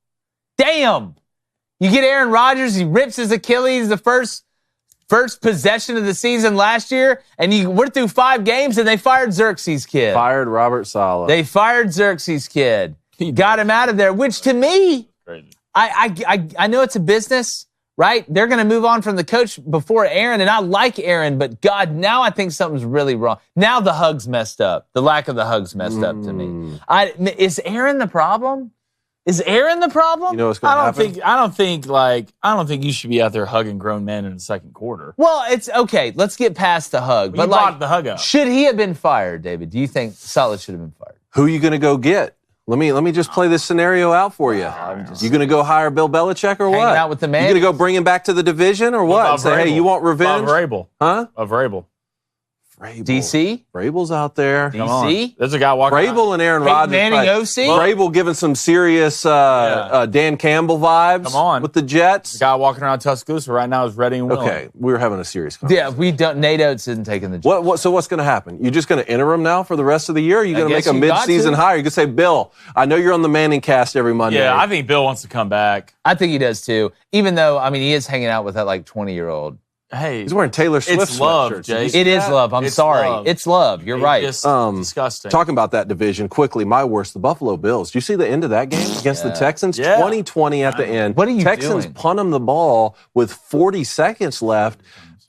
Damn. You get Aaron Rodgers, he rips his Achilles the first possession of the season last year, and we're through 5 games, and they fired Xerxes Kid. Fired Robert Saleh. They fired Xerxes Kid. Got him out of there, which to me, Crazy. I know it's a business, right? They're going to move on from the coach before Aaron, and I like Aaron, but God, now I think something's really wrong. Now the hug's messed up. The lack of the hug's messed up to me. Is Aaron the problem? Is Aaron the problem? You know what's going to happen? I don't think you should be out there hugging grown men in the second quarter. Well, it's okay. Let's get past the hug. You But brought the hug up. should he have been fired, David? Do you think Saleh should have been fired? Who are you going to go get? Let me just play this scenario out for you. You going to go hire Bill Belichick or Hanging what? out with the man? You going to go bring him back to the division or what? And say, hey, you want revenge? Vrabel. Huh? Of Vrabel. Vrabel. DC? Vrabel's out there. Come on. DC? There's a guy walking around. Vrabel and Aaron Peyton Rodgers. Manning, OC? Vrabel giving some serious Dan Campbell vibes Come on. with the Jets. The guy walking around Tuscaloosa right now is Reading and Willem. Okay, we were having a serious conversation. Yeah, we don't. Nate Oates isn't taking the job. So what's going to happen? You're just going to enter him now for the rest of the year? Or are you going to make guess a you got mid-season to. hire? You can say, Bill, I know you're on the Manning cast every Monday. Yeah, I think Bill wants to come back. I think he does too. Even though, I mean, he is hanging out with that like 20-year-old. Hey, He's wearing Taylor Swift it's love, sweatshirts. Jay. Did you see It is that? love. I'm It's sorry. love. It's love. You're right. Just disgusting. Talking about that division quickly, my worst, the Buffalo Bills. Do you see the end of that game against the Texans? Yeah. 20-20 at the end. What are you Texans doing? punt them the ball with 40 seconds left.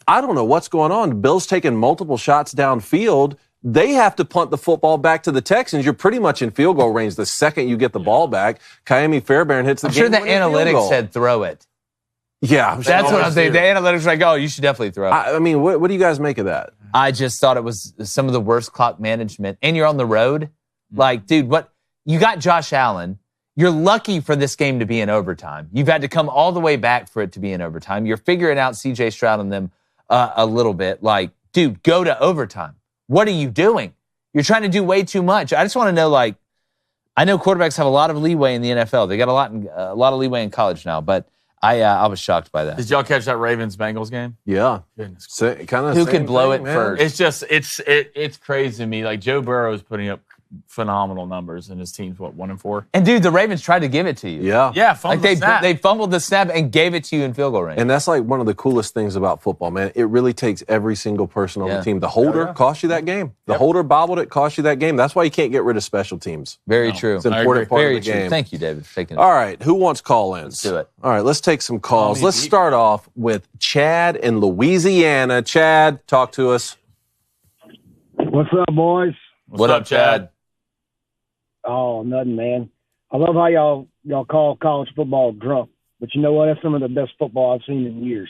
I don't know what's going on. The Bills taking multiple shots downfield. They have to punt the football back to the Texans. You're pretty much in field goal range the second you get the ball back. Kaimi Fairbairn hits the I'm sure the game-winning field analytics goal. said throw it. Yeah. That's what I'm saying. The analytics are like, oh, you should definitely throw it. I mean, what do you guys make of that? I just thought it was some of the worst clock management. And you're on the road. Like, dude, what? You got Josh Allen. You're lucky for this game to be in overtime. You've had to come all the way back for it to be in overtime. You're figuring out C.J. Stroud and them a little bit. Like, dude, go to overtime. What are you doing? You're trying to do way too much. I just want to know, like, I know quarterbacks have a lot of leeway in the NFL. They got a lot of leeway in college now, but I was shocked by that. Did y'all catch that Ravens-Bengals game? Yeah. Goodness. Who could blow it first? It's just, it's crazy to me. Like, Joe Burrow is putting up phenomenal numbers, and his team's, 1-4? And, dude, the Ravens tried to give it to you. Yeah. Yeah, Like, they fumbled the snap and gave it to you in field goal range. And that's like one of the coolest things about football, man. It really takes every single person on Yeah. the team. The holder cost you that game. The holder bobbled it, cost you that game. That's why you can't get rid of special teams. Very true. It's an important part Very of the true. game. Thank you, David, for taking it. All right, who wants call-ins? Let's do it. All right, let's take some calls. me Let's deep. start off with Chad in Louisiana. Chad, talk to us. What's up, boys? What up, Chad? Oh, nothing, man. I love how y'all call college football drunk, but you know what? That's some of the best football I've seen in years.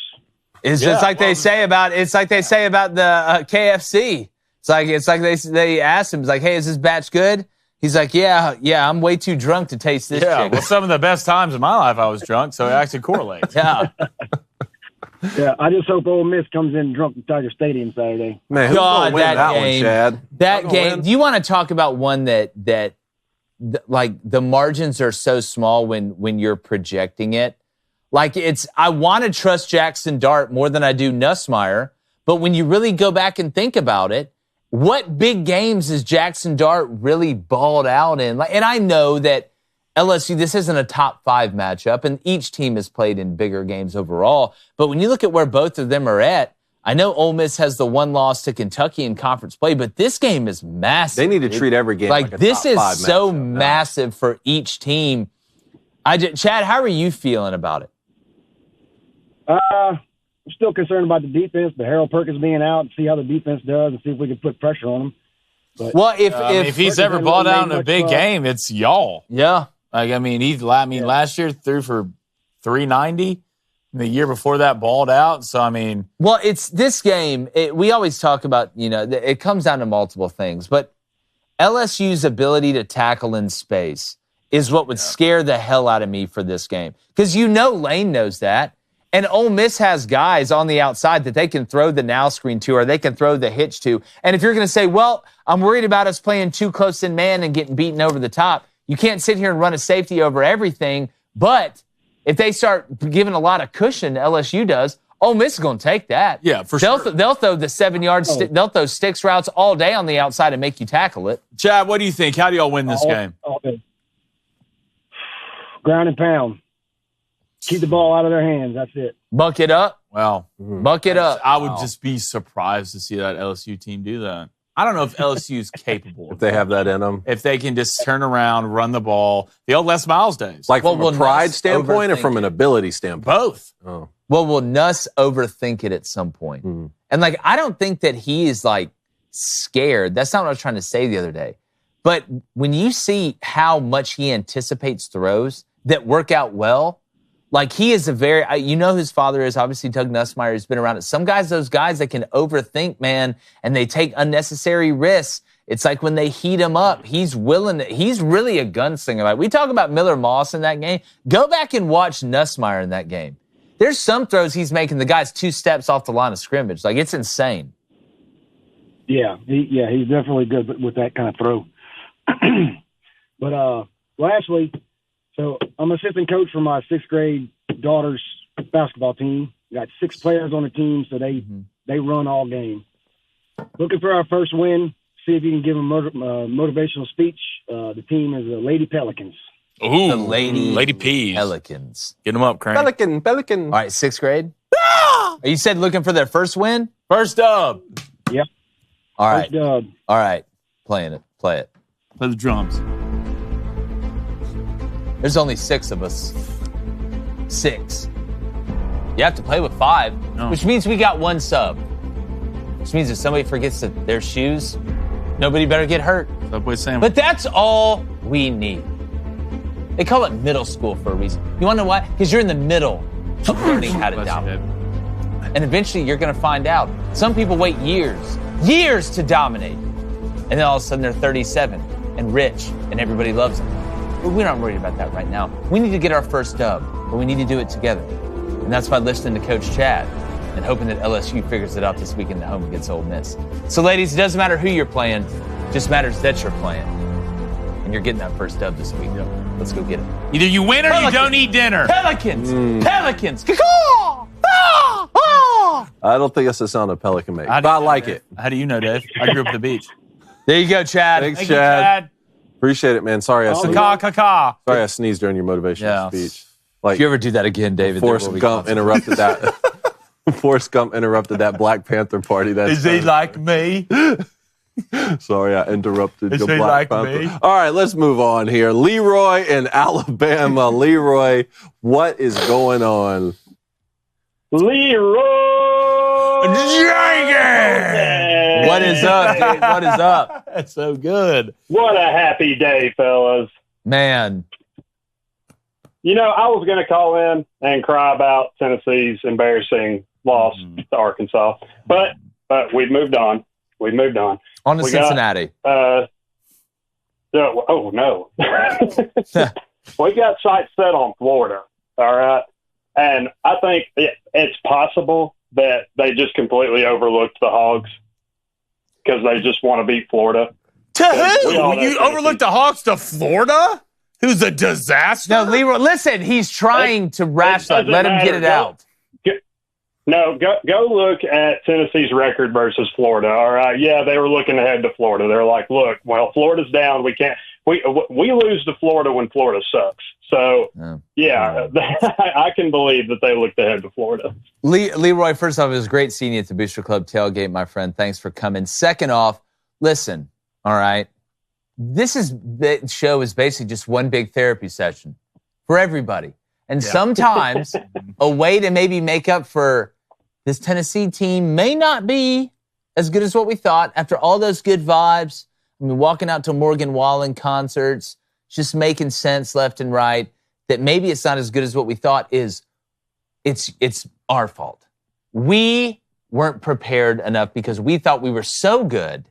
It's Yeah, just like well, they say about the KFC. It's like they asked him, it's like, hey, is this batch good? He's like, yeah, I'm way too drunk to taste this Yeah, chicken. well, some of the best times in my life I was drunk, so it actually correlates. Yeah. Yeah, I just hope Ole Miss comes in drunk to Tiger Stadium Saturday. Man, who's God, going to win that that game. one, Chad? That Who's gonna game, win? do you want to talk about one that like the margins are so small when you're projecting it? Like I want to trust Jackson Dart more than I do Nussmeier, but when you really go back and think about it, what big games has Jackson Dart really balled out in? And I know that LSU, this isn't a top 5 matchup, and each team has played in bigger games overall. But when you look at where both of them are at, I know Ole Miss has the one loss to Kentucky in conference play, but this game is massive. They need to treat every game like a this top 5 is so matchup. massive for each team. Chad, how are you feeling about it? I'm still concerned about the defense, but Harold Perkins being out, and see how the defense does and see if we can put pressure on them. But, Well, if he's ever balled out in a big game, it's y'all. yeah. Last year threw for 390. The year before that, balled out. So, Well, it's this game. We always talk about, it comes down to multiple things. But LSU's ability to tackle in space is what would scare the hell out of me for this game. Because Lane knows that. And Ole Miss has guys on the outside that they can throw the now screen to or they can throw the hitch to. And if you're going to say, well, I'm worried about us playing too close in man and getting beaten over the top, you can't sit here and run a safety over everything. But if they start giving a lot of cushion, LSU does, Ole Miss is going to take that. Yeah, for sure. They'll throw the 7-yard, they'll throw sticks routes all day on the outside and make you tackle it. Chad, what do you think? How do y'all win this game? All day. Ground and pound. Keep the ball out of their hands. That's it. Buck it up. Well, Buck it up. I would just be surprised to see that LSU team do that. I don't know if LSU is capable. If they have that in them. If they can just turn around, run the ball. The old Les Miles days. Like from a pride standpoint or from an ability standpoint? Both. Oh. Well, will Nuss overthink it at some point? Mm-hmm. And, I don't think that he is, scared. That's not what I was trying to say the other day. But when you see how much he anticipates throws that work out well, he is a very, his father is obviously Doug Nussmeier. He's been around it. Some guys, those guys that can overthink, man, and they take unnecessary risks. It's like when they heat him up, he's really a gunslinger. We talk about Miller Moss in that game. Go back and watch Nussmeier in that game. There's some throws he's making the guys 2 steps off the line of scrimmage. It's insane. Yeah, he's definitely good with that kind of throw. But lastly, so I'm assistant coach for my 6th grade daughter's basketball team. We got 6 players on the team, so they run all game. Looking for our first win. See if you can give them a motivational speech. The team is the Lady Pelicans. Ooh, The Lady Peas. Pelicans. Get them up, Crain. Pelican. All right, 6th grade? You said looking for their first win? First dub. Yep. All right. First dub. All right. Play it. Play the drums. There's only 6 of us. 6. You have to play with 5, which means we got 1 sub. Which means if somebody forgets their shoes, nobody better get hurt. Subway sandwich. But that's all we need. They call it middle school for a reason. You want to know why? Because you're in the middle of learning how to dominate. And eventually you're going to find out. Some people wait years to dominate. And then all of a sudden they're 37 and rich and everybody loves them. But we're not worried about that right now. We need to get our first dub, but we need to do it together. And that's by listening to Coach Chad and hoping that LSU figures it out this weekend at home against Ole Miss. So, ladies, it doesn't matter who you're playing. It just matters that you're playing. And you're getting that first dub this week. Let's go get it. Either you win or you don't eat dinner. Pelicans! Pelicans! I don't think that's the sound a pelican makes, but I like it. How do you know, Dave? I grew up at the beach. There you go, Chad. Thanks, Thank you, Chad. Appreciate it, man. Sorry I sneezed. Sorry, I sneezed during your motivational speech. If you ever do that again, David, Forrest Gump interrupted that. Forrest Gump interrupted that Black Panther party. Is he like me? Sorry, I interrupted Is your he Black like Panther. me? All right, let's move on here. Leroy in Alabama. Leroy, what is going on? Leroy Jenkins! What is up, dude? What is up? That's so good. What a happy day, fellas. Man. I was going to call in and cry about Tennessee's embarrassing loss to Arkansas, but we've moved on. On to Cincinnati. Oh, no. We got sights set on Florida, all right? And I think it's possible that they just completely overlooked the Hogs because they just want to beat Florida. To who? You overlooked the Hawks to Florida? Who's a disaster? No, Leroy, listen, he's trying to rationalize. Let him get it out. No, go look at Tennessee's record versus Florida. All right. Yeah, they were looking ahead to Florida. They're like, look, well, Florida's down. We we lose to Florida when Florida sucks. So, I can believe that they looked ahead to Florida. Leroy, first off, it was great seeing you at the Booster Club tailgate, my friend. Thanks for coming. Second off, listen, all right, the show is basically just one big therapy session for everybody. And sometimes a way to maybe make up for this Tennessee team may not be as good as what we thought after all those good vibes. I mean, walking out to Morgan Wallen concerts, just making sense left and right, that maybe it's not as good as what we thought is it's our fault. We weren't prepared enough because we thought we were so good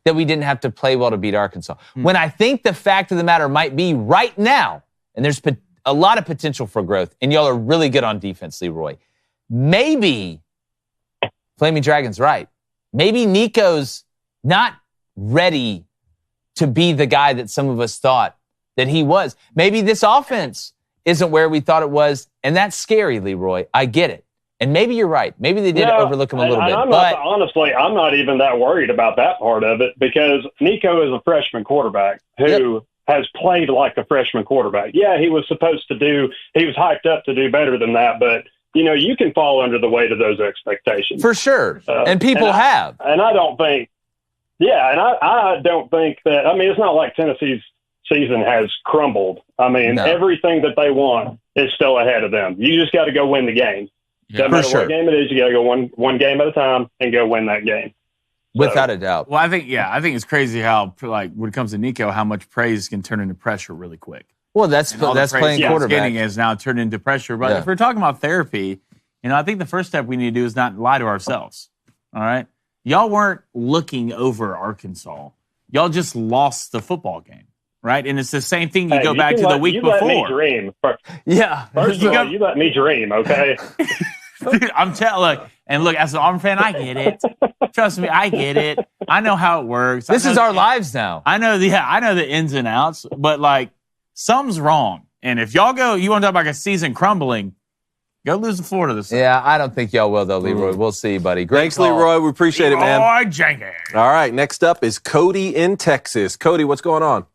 that we didn't have to play well to beat Arkansas. When I think the fact of the matter might be right now, and there's a lot of potential for growth, and y'all are really good on defense, Leroy, maybe Flaming Dragon's right. Maybe Nico's not ready to be the guy that some of us thought that he was. Maybe this offense isn't where we thought it was, and that's scary, Leroy. I get it. And maybe you're right. Maybe they did overlook him a little bit. Honestly, I'm not even that worried about that part of it because Nico is a freshman quarterback who has played like a freshman quarterback. Yeah, he was hyped up to do better than that, but you can fall under the weight of those expectations. For sure. And people have. And I don't think that, it's not like Tennessee's season has crumbled. Everything that they want is still ahead of them. You just got to go win the game. No matter what game it is, you got to go one game at a time and go win that game. Without a doubt. Well, I think it's crazy how, when it comes to Nico, how much praise can turn into pressure really quick. Well, that's playing quarterback. Is now turned into pressure. But if we're talking about therapy, I think the first step we need to do is not lie to ourselves. All right? Y'all weren't looking over Arkansas. Y'all just lost the football game, right? And it's the same thing. You go back to the week before. You let me dream. First of all, you let me dream, okay? Dude, I'm telling you. And look, as an Auburn fan, I get it. Trust me, I get it. I know how it works. This is our lives now. I know the ins and outs, but something's wrong. And if y'all you want to talk about a season crumbling, go lose to Florida this time. Yeah, I don't think y'all will, though, Leroy. We'll see, buddy. Thanks, Leroy. We appreciate it, man. Leroy Jenkins. All right, next up is Cody in Texas. Cody, what's going on?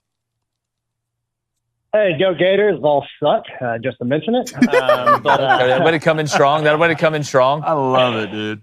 Hey, go Gators. All suck, just to mention it. That way to come in strong. I love it, dude.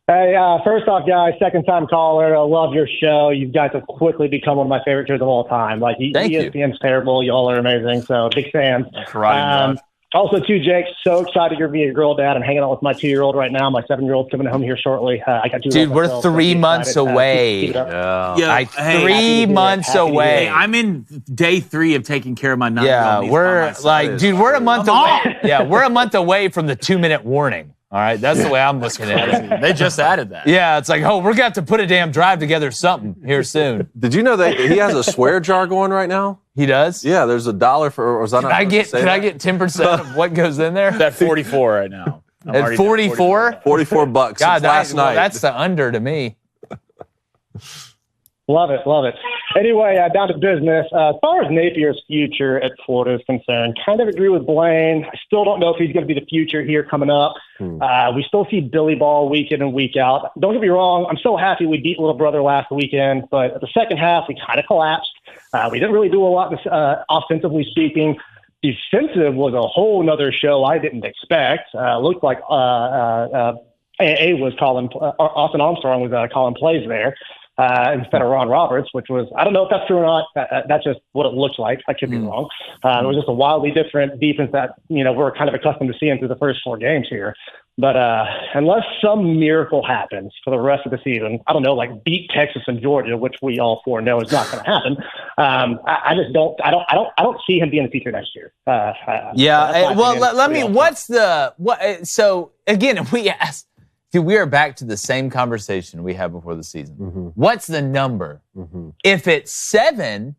Hey, first off, guys, second-time caller. I love your show. You guys have quickly become one of my favorite shows of all time. Thank you. ESPN's terrible. Y'all are amazing, so big fans. Karate Also, too, Jake, so excited you're being a girl dad. I'm hanging out with my 2-year-old right now. My 7-year-old's coming home here shortly. I got 2 Dude, we're 3 months away. Yeah. 3 months away. Hey, I'm in day 3 of taking care of my 9-year-old. Yeah, we're a month away. Yeah, we're a month away from the 2-minute warning. All right, that's the way I'm looking at it. They just added that. Yeah, it's we're going to have to put a damn drive together something here soon. Did you know that he has a swear jar going right now? He does? Yeah, there's $1 for. Can I get 10% of what goes in there? It's at 44 right now. At 44? $44. God, last night. That's the under to me. Love it. Anyway, down to business. As far as Napier's future at Florida is concerned, kind of agree with Blaine. I still don't know if he's going to be the future here coming up. We still see Billy Ball week in and week out. Don't get me wrong. I'm so happy we beat Little Brother last weekend, but the second half, we kind of collapsed. We didn't really do a lot offensively speaking. Defensive was a whole nother show I didn't expect. Looked like was calling, Austin Armstrong was calling plays there. Instead of Ron Roberts, which was, I don't know if that's true or not. That's just what it looks like. I could be wrong. It was just a wildly different defense that, we're kind of accustomed to seeing through the first 4 games here. But unless some miracle happens for the rest of the season, I don't know, beat Texas and Georgia, which we all 4 know is not going to happen. I just don't. I don't see him being the future next year. So again, if we ask. Dude, we are back to the same conversation we had before the season. What's the number? If it's 7,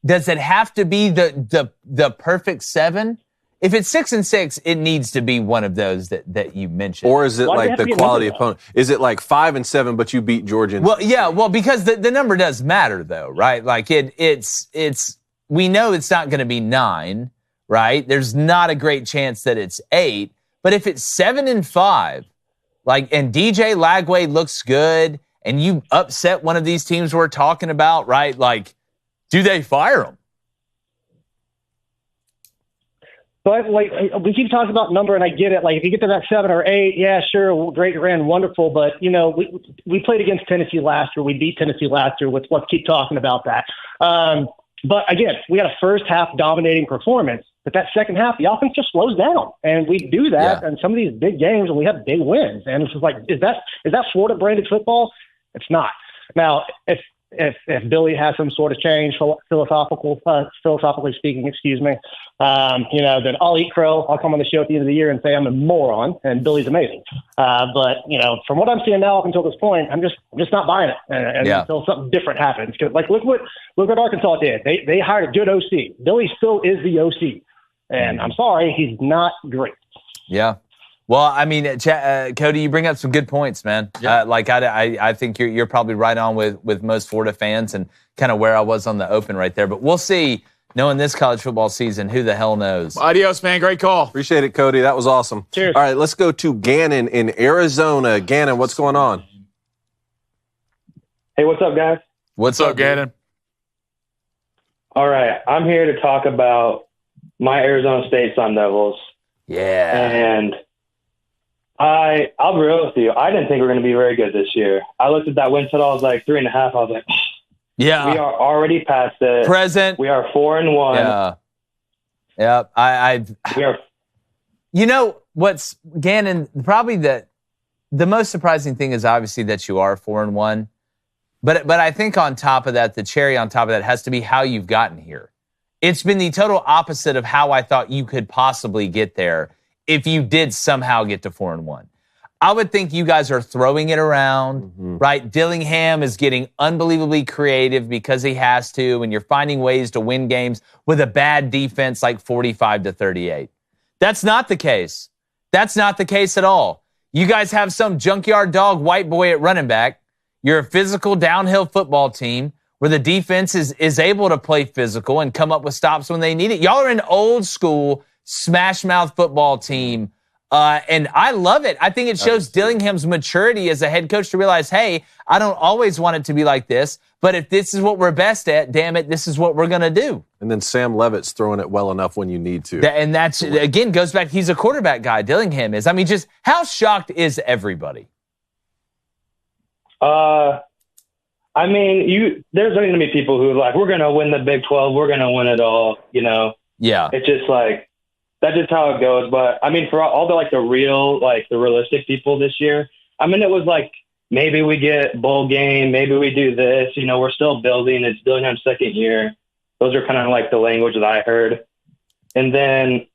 does it have to be the perfect 7? If it's 6 and 6, it needs to be one of those that you mentioned. Or is it the quality opponent? Is it 5 and 7, but you beat Georgia? Because the number does matter though, right? It's we know it's not going to be 9, right? There's not a great chance that it's 8, but if it's 7 and 5. And DJ Lagway looks good, and you upset one of these teams we're talking about, right? Do they fire him? But like we keep talking about number, and I get it. Like if you get to that 7 or 8, yeah, sure, great, grand, wonderful. But we played against Tennessee last year. We beat Tennessee last year. Let's keep talking about that. But again, we had a first half dominating performance, but that second half, the offense just slows down, and we do that in some of these big games, and we have big wins. And it's just like, is that Florida branded football? It's not. Now, if Billy has some sort of change, philosophically speaking, then I'll eat crow. I'll come on the show at the end of the year and say I'm a moron and Billy's amazing. But from what I'm seeing now up until this point, I'm just not buying it. And until something different happens, because like look what Arkansas did. They hired a good OC. Billy still is the OC, and I'm sorry, he's not great. Yeah. Well, I mean, Cody, you bring up some good points, man. Yeah. I think you're probably right on with most Florida fans and kind of where I was on the open right there. But we'll see, knowing this college football season, who the hell knows? Adios, man. Great call. Appreciate it, Cody. That was awesome. Cheers. All right, let's go to Gannon in Arizona. Gannon, what's going on? Hey, what's up, guys? What's up, Gannon? All right, I'm here to talk about my Arizona State Sun Devils. Yeah. And I'll be real with you. I didn't think we were going to be very good this year. I looked at that win total. I was like 3.5. I was like, yeah, we are already past it. Present. We are 4-1. Yeah. We are. You know what's Gannon? Probably the most surprising thing is obviously that you are 4-1, but I think on top of that, the cherry on top of that has to be how you've gotten here. It's been the total opposite of how I thought you could possibly get there. If you did somehow get to 4-1, I would think you guys are throwing it around, right? Dillingham is getting unbelievably creative because he has to, and you're finding ways to win games with a bad defense like 45-38. That's not the case. That's not the case at all. You guys have some junkyard dog white boy at running back. You're a physical downhill football team where the defense is able to play physical and come up with stops when they need it. Y'all are an old school smash mouth football team. And I love it. I think it shows Dillingham's maturity as a head coach to realize, hey, I don't always want it to be like this, but if this is what we're best at, damn it, this is what we're going to do. And then Sam Levitt's throwing it well enough when you need to. And that's, again, goes back, he's a quarterback guy, Dillingham is. I mean, just how shocked is everybody? I mean, there's going to be people who are like, we're going to win the Big 12, we're going to win it all, Yeah. It's just like, that's just how it goes. But I mean, for all the realistic people this year, I mean, it was like, maybe we get bowl game, maybe we do this, we're still building. It's Dillingham's second year. Those are kind of like the language that I heard. And then,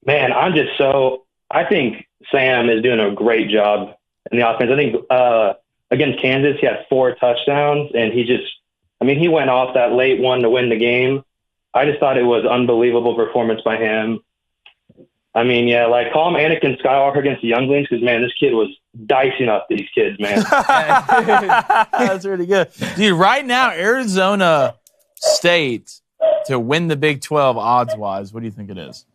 man, I think Sam is doing a great job in the offense. I think against Kansas, he had 4 touchdowns, and he went off that late one to win the game. I just thought it was unbelievable performance by him. I mean, yeah, like call him Anakin Skywalker against the younglings because, man, this kid was dicing up these kids, man. That's really good. Dude, right now, Arizona State to win the Big 12 odds-wise, what do you think it is?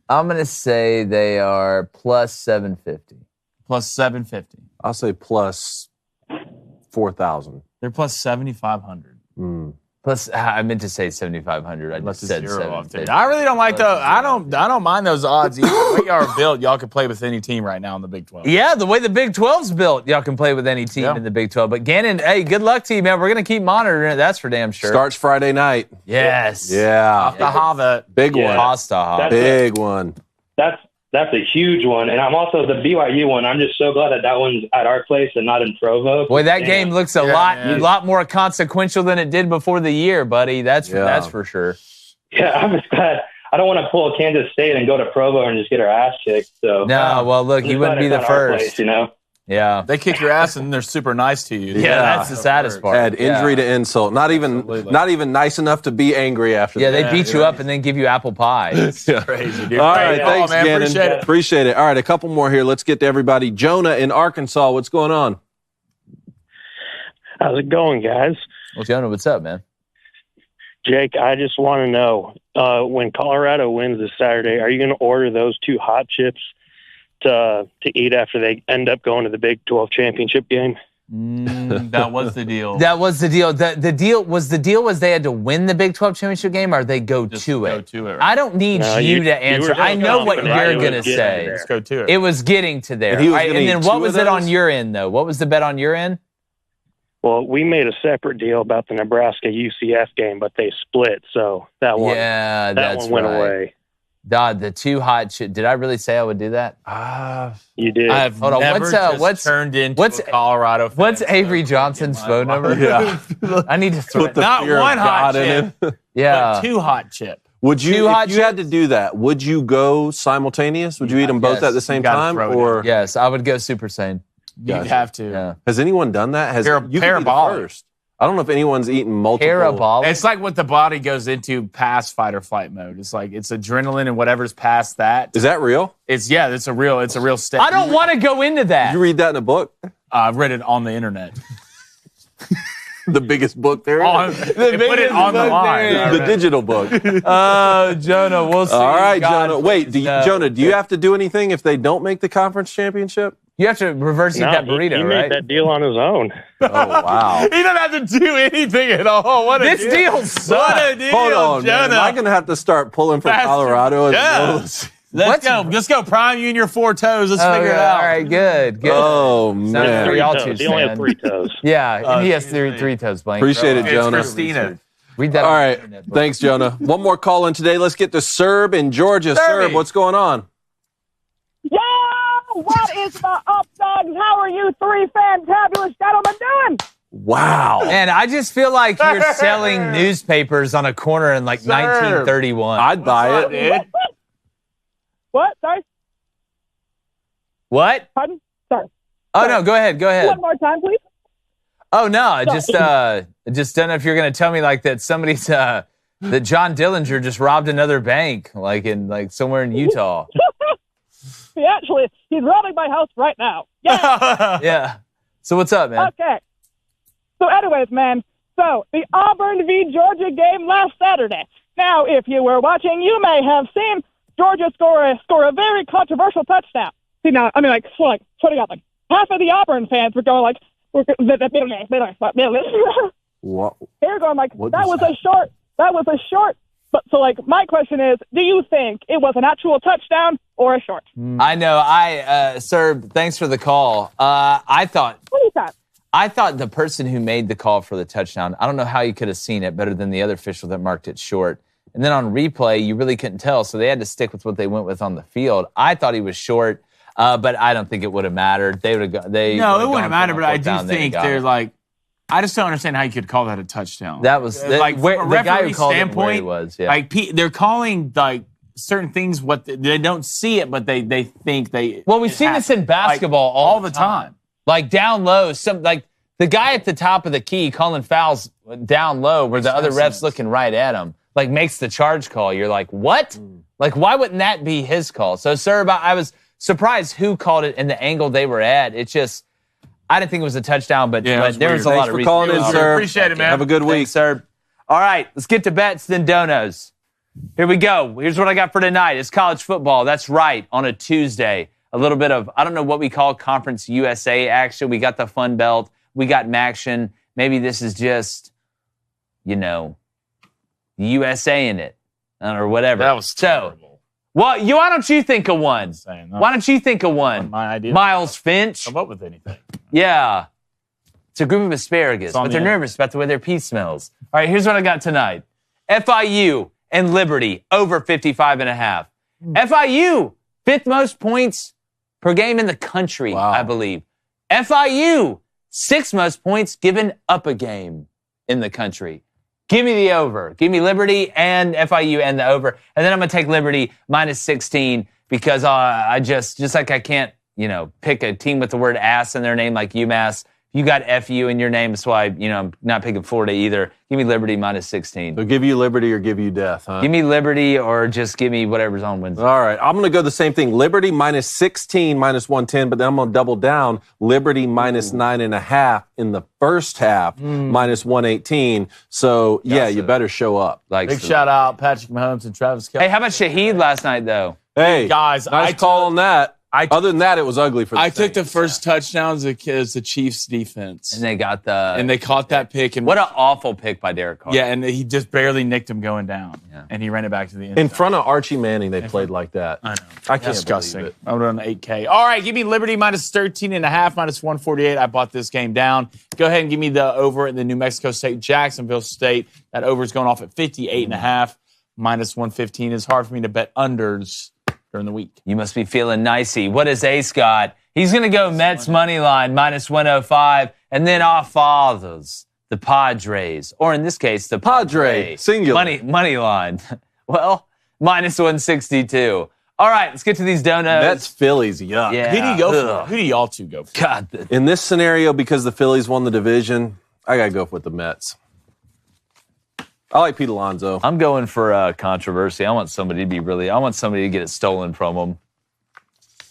I'm going to say they are plus 750. Plus 750. I'll say plus 4,000. They're plus 7,500. Plus, I meant to say 7,500. I just said 750. I really don't like those. I don't mind those odds either. The way y'all are built, y'all can play with any team right now in the Big 12. Yeah, the way the Big 12's built, y'all can play with any team in the Big 12. But Gannon, hey, good luck to you, man. We're going to keep monitoring it. That's for damn sure. Starts Friday night. Yes. Yeah. Big one. Big one. That's a huge one. And I'm also the BYU one. I'm just so glad that one's at our place and not in Provo. Boy, that game looks a lot more consequential than it did before the year, buddy. That's for sure. Yeah, I'm just glad. I don't want to pull Kansas State and go to Provo and just get our ass kicked. So no, well, look, you wouldn't be the first. Place, Yeah. They kick your ass and they're super nice to you. Yeah, that's the saddest part. Add injury to insult. Not even nice enough to be angry after that. Yeah, they beat you up and then give you apple pie. It's crazy, dude. All right, thanks, man. Gannon. Appreciate it. All right, a couple more here. Let's get to everybody. Jonah in Arkansas, what's going on? How's it going, guys? Well, Jonah, what's up, man? Jake, I just want to know, when Colorado wins this Saturday, are you going to order those 2 hot chips to eat after they end up going to the Big 12 championship game? That was the deal. That was the deal. The deal was they had to win the Big 12 championship game or they go to it. Right? I don't need you to answer. I know what you're going to say. Let's go to it. It was getting to there. And, and then what was it on your end, though? What was the bet on your end? Well, we made a separate deal about the Nebraska UCF game, but they split, so that one went away. The two hot shit. Did I really say I would do that? You did. I've never turned into a Colorado fan. What's Avery Johnson's phone number? Yeah. I need to throw Put the Not fear of one hot God in chip. it. Yeah. But two hot chip. Would you, Two hot if you had to do that, would you go simultaneous? Would you eat them both at the same time? Or yes, I would go Super Saiyan. You'd have to. Yeah. has anyone done that? You could be the Parabolic. first. I don't know if anyone's eaten multiple. Parabolic. It's like what the body goes into past fight or flight mode. It's like it's adrenaline and whatever's past that. Is that real? It's a real step. I don't want to go into that. Did you read that in a book? I've read it on the internet. The biggest book there is. They put it on the line. The digital book. Oh, Jonah, we'll see. All right, God, Jonah. Wait, Jonah, do you have to do anything if they don't make the conference championship? You have to reverse eat that burrito, he right? made that deal on his own. Oh, wow. He doesn't have to do anything at all. What a This deal sucks. What a deal, Hold on, man. Jonah. Am I going to have to start pulling for Bastard. Colorado? Yeah. Let's go. Prime you and your 4 toes. Let's figure it out. All right, good. Oh, Sounds man. pretty all Toes. too He only had sad. 3 toes. Yeah, and he has three toes, Blank. Appreciate it, It's Jonah. Christina. Read that. All on the right. internet, Thanks, Jonah. One more call in today. Let's get to Serb in Georgia. Serb, what's going on? Yo, what is the up, dogs? How are you 3 fantabulous gentlemen doing? Wow. Man, I just feel like you're selling newspapers on a corner in like 1931. I'd buy it. Dude. What? Sorry? What? Pardon? Sorry. Oh, no, go ahead. One more time, please. Oh, no, I just don't know if you're going to tell me like that somebody's, that John Dillinger just robbed another bank, like somewhere in Utah. He's robbing my house right now. Yeah. Yeah. So what's up, man? Okay. So anyways, man, the Auburn v. Georgia game last Saturday. Now, if you were watching, you may have seen Georgia score a very controversial touchdown. See, now, I mean, what do you got? Like, half of the Auburn fans were going like, What? they're going like, that was a short. But so, my question is, do you think it was an actual touchdown or a short? I know. Sir, thanks for the call. I thought the person who made the call for the touchdown, I don't know how you could have seen it better than the other official that marked it short. And then on replay, you really couldn't tell, so they had to stick with what they went with on the field. I thought he was short, but I don't think it would have mattered. They would have. No, it wouldn't matter. But I do think they're like. I just don't understand how you could call that a touchdown. That was like where, from a the guy who referee called it where standpoint. he was. Yeah. Like they're calling like certain things what they don't see it, but they think they. Well, we've seen this in basketball all the time. Like down low, like the guy at the top of the key calling fouls down low, where the other ref's looking right at him, like makes the charge call. You're like, what? Like, why wouldn't that be his call? So, sir, I was surprised who called it and the angle they were at. It's just. I didn't think it was a touchdown, but there was a lot of reasons. Thanks for calling in, sir. Appreciate it, man. Have a good week, sir. All right, let's get to bets, then donos. Here we go. Here's what I got for tonight. It's college football. That's right, on a Tuesday. A little bit of, I don't know what we call Conference USA action. We got the Fun Belt. We got Maction. Maybe this is just, USA in it or whatever. That was terrible. Well, why don't you think of one? Why don't you think of one? My idea. Miles Finch. Come up with anything. Yeah. It's a group of asparagus, but they're nervous about the way their pee smells. All right, here's what I got tonight. FIU and Liberty over 55.5. FIU, 5th most points per game in the country, I believe. FIU, 6th most points given up a game in the country. Give me the over. Give me Liberty and FIU and the over. And then I'm going to take Liberty minus 16 because I just like I can't, pick a team with the word ass in their name like UMass. You got FU in your name, that's why, I'm not picking Florida either. Give me Liberty minus 16. So give you Liberty or give you death, huh? Give me Liberty or just give me whatever's on Wednesday. All right. I'm going to go the same thing. Liberty minus 16, minus 110, but then I'm going to double down. Liberty minus 9.5 in the first half, minus 118. So, you better show up. Big shout out, Patrick Mahomes and Travis Kelce. Hey, how about Shaheed last night, though? Hey, guys, nice call on that. Other than that, it was ugly for the Saints. I took the first touchdown as the Chiefs' defense. And they got they caught that pick. And what an awful pick by Derek Carr. Yeah, and he just barely nicked him going down. Yeah. And he ran it back to the end. In front of Archie Manning, they played like that. I know. I can't disgusting. believe it. I would on 8K. All right, give me Liberty minus 13.5, minus 148. I bought this game down. Go ahead and give me the over in the New Mexico State, Jacksonville State. That over is going off at 58.5, minus 115. It's hard for me to bet unders during the week. You must be feeling nicey. What has Ace got? He's going to go Mets money line, minus 105, and then our fathers, the Padres, or in this case, the Padres. Singular. Money line. Well, minus 162. All right, let's get to these donuts. Mets, Phillies, yuck. Yeah. Who do you go for? Who do y'all two go for? God. In this scenario, because the Phillies won the division, I got to go with the Mets. I like Pete Alonso. I'm going for controversy. I want somebody to get it stolen from them.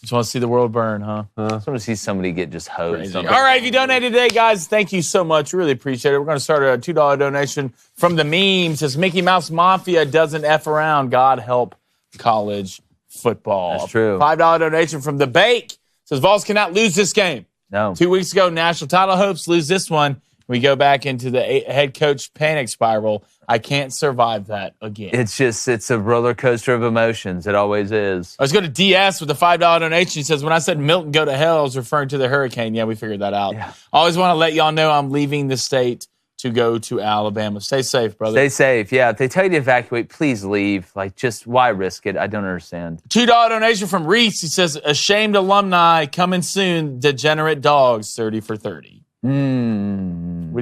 Just want to see the world burn, huh? I just want to see somebody get just hosed. All right, if you donated today, guys, thank you so much. Really appreciate it. We're going to start a $2 donation from the meme. It says, Mickey Mouse Mafia doesn't F around. God help college football. That's true. $5 donation from the Bake. It says, Vols cannot lose this game. No. 2 weeks ago, national title hopes lose this one. We go back into the head coach panic spiral. I can't survive that again. It's a roller coaster of emotions. It always is. Let's go to DS with the $5 donation. He says, when I said Milton go to hell, I was referring to the hurricane. Yeah, we figured that out. Yeah. I always want to let y'all know I'm leaving the state to go to Alabama. Stay safe, brother. Stay safe. Yeah, if they tell you to evacuate, please leave. Just why risk it? I don't understand. $2 donation from Reese. He says, ashamed alumni coming soon. Degenerate dogs, 30 for 30. We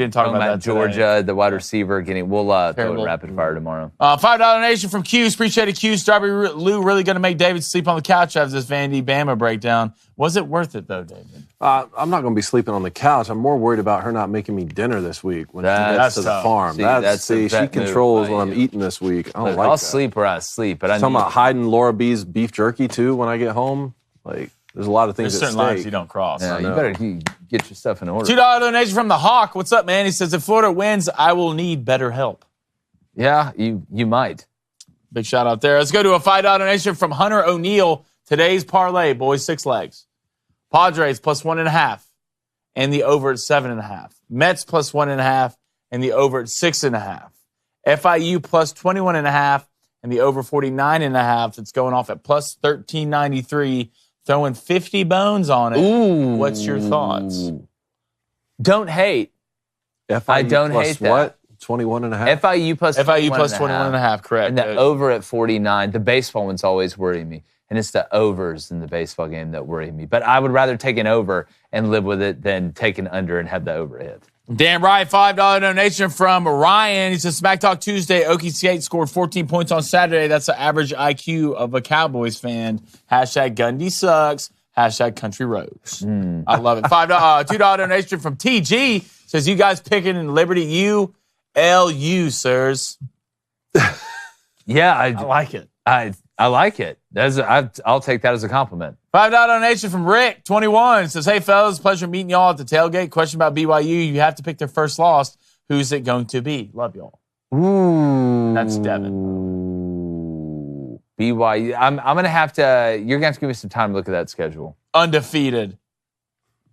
didn't talk about that Georgia, today. the wide receiver getting. We'll throw a rapid fire tomorrow. $5 donation from Q's. Appreciate it, Q's. Strawberry Lou really going to make David sleep on the couch after this Vandy Bama breakdown. Was it worth it, though, David? I'm not going to be sleeping on the couch. I'm more worried about her not making me dinner this week when she gets to the farm. She controls what I'm eating this week. I don't like that. I'll sleep where I sleep, but talking about hiding Laura B's beef jerky, too, when I get home. There's a lot of things There's certain lines you don't cross. Yeah, you better get your stuff in order. $2 donation from the Hawk. What's up, man? He says, if Florida wins, I will need better help. Yeah, you might. Big shout out there. Let's go to a $5 donation from Hunter O'Neill. Today's parlay, boys, 6 legs. Padres plus 1.5 and the over at 7.5. Mets plus 1.5 and the over at 6.5. FIU plus 21.5 and the over 49.5. It's going off at plus 1393. Throwing 50 bones on it. Ooh. What's your thoughts? Don't hate. I don't hate that. What? 21.5? FIU plus 21.5, correct. And the over at 49. The baseball ones always worry me. And it's the overs in the baseball game that worry me. But I would rather take an over and live with it than take an under and have the over hit. Damn right. $5 donation from Ryan. He says, Smack Talk Tuesday, Okie scored 14 points on Saturday. That's the average IQ of a Cowboys fan. Hashtag Gundy sucks. Hashtag Country Roads. I love it. $2 donation from TG. Says, you guys picking in Liberty ULU, sirs. Yeah, I like it. I like it. I'll take that as a compliment. $5 donation from Rick, 21. Says, hey, fellas, pleasure meeting y'all at the tailgate. Question about BYU. You have to pick their first loss. Who's it going to be? Love y'all. Ooh. That's Devin. BYU. I'm going to have to, you're going to have to give me some time to look at that schedule. Undefeated.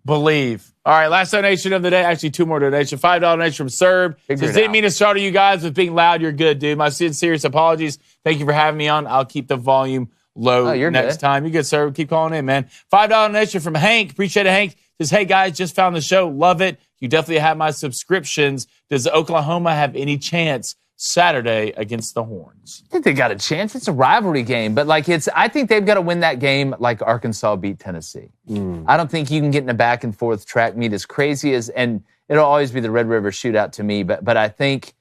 Believe. All right, last donation of the day. Actually, 2 more donations. $5 donation from Serb. Says, didn't mean to startle you guys with being loud. You're good, dude. My sincere apologies. Thank you for having me on. I'll keep the volume low next time. You good, sir. Keep calling in, man. $5 donation from Hank. Appreciate it, Hank. Says, hey, guys, just found the show. Love it. You definitely have my subscriptions. Does Oklahoma have any chance Saturday against the Horns? I think they got a chance. It's a rivalry game, but I think they've got to win that game like Arkansas beat Tennessee. I don't think you can get in a back and forth track meet as crazy as, and it'll always be the Red River shootout to me, but I think,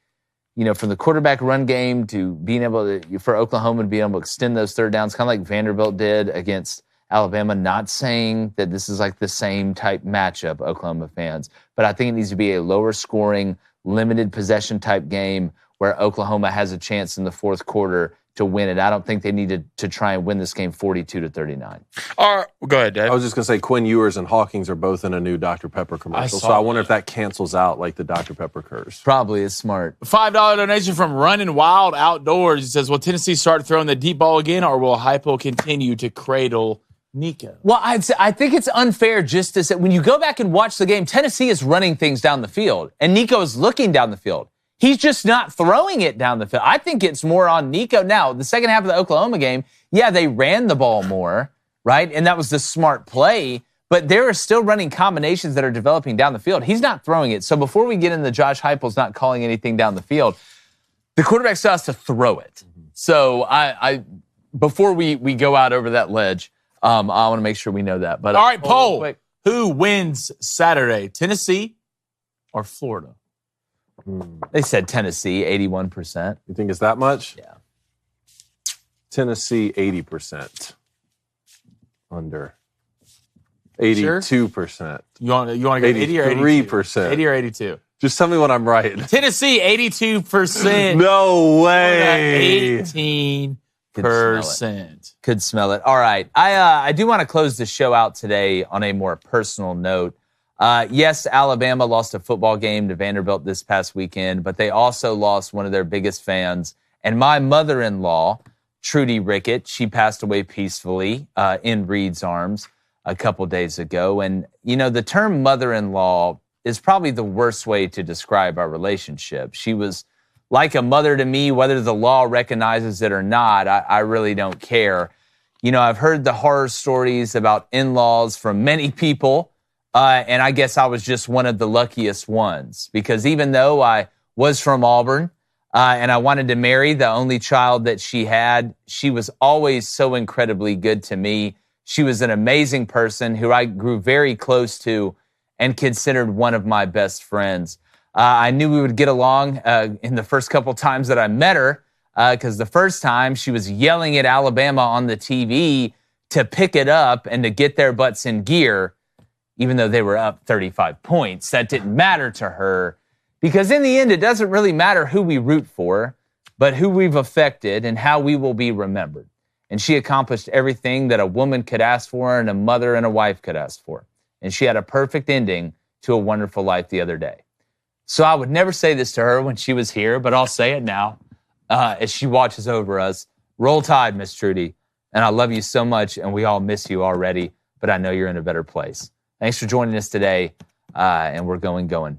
from the quarterback run game to being able to, for Oklahoma to be able to extend those third downs, kind of like Vanderbilt did against Alabama, not saying that this is like the same type matchup, Oklahoma fans, but I think it needs to be a lower scoring, limited possession type game where Oklahoma has a chance in the fourth quarter to win it. I don't think they need to try and win this game 42-39. All right, go ahead, Dave. I was just going to say Quinn Ewers and Hawkins are both in a new Dr. Pepper commercial, so I wonder if that cancels out like the Dr. Pepper curse. Probably is smart. $5 donation from Running Wild Outdoors. He says, will Tennessee start throwing the deep ball again, or will Hypo continue to cradle Nico. Well, I think it's unfair just to say, when you go back and watch the game, Tennessee is running things down the field, and Nico is looking down the field. He's just not throwing it down the field. I think it's more on Nico. Now, the second half of the Oklahoma game, yeah, they ran the ball more, right? And that was the smart play, but they are still running combinations that are developing down the field. He's not throwing it. So before we get into Josh Heupel's not calling anything down the field, the quarterback still has to throw it. So I before we go out over that ledge, I want to make sure we know that. But all right, poll. Who wins Saturday, Tennessee or Florida? They said Tennessee, 81%. You think it's that much? Yeah. Tennessee, 80%. Under. 82%. You want to go 80 or 82? 83%. 80 or 82? Just tell me what I'm right. Tennessee, 82%. No way. 18%. Could smell it. All right. I do want to close the show out today on a more personal note. Yes, Alabama lost a football game to Vanderbilt this past weekend, but they also lost one of their biggest fans. And my mother-in-law, Trudy Ricketts, she passed away peacefully in Reed's arms a couple days ago. And, you know, the term mother-in-law is probably the worst way to describe our relationship. She was like a mother to me, whether the law recognizes it or not. I really don't care. You know, I've heard the horror stories about in-laws from many people, and I guess I was just one of the luckiest ones, because even though I was from Auburn and I wanted to marry the only child that she had, she was always so incredibly good to me. She was an amazing person who I grew very close to and considered one of my best friends. I knew we would get along in the first couple times that I met her, because the first time she was yelling at Alabama on the TV to pick it up and to get their butts in gear, even though they were up 35 points. That didn't matter to her, because in the end, it doesn't really matter who we root for, but who we've affected and how we will be remembered. And she accomplished everything that a woman could ask for and a mother and a wife could ask for. And she had a perfect ending to a wonderful life the other day. So I would never say this to her when she was here, but I'll say it now as she watches over us. Roll Tide, Miss Trudy. And I love you so much, and we all miss you already, but I know you're in a better place. Thanks for joining us today, and we're gone.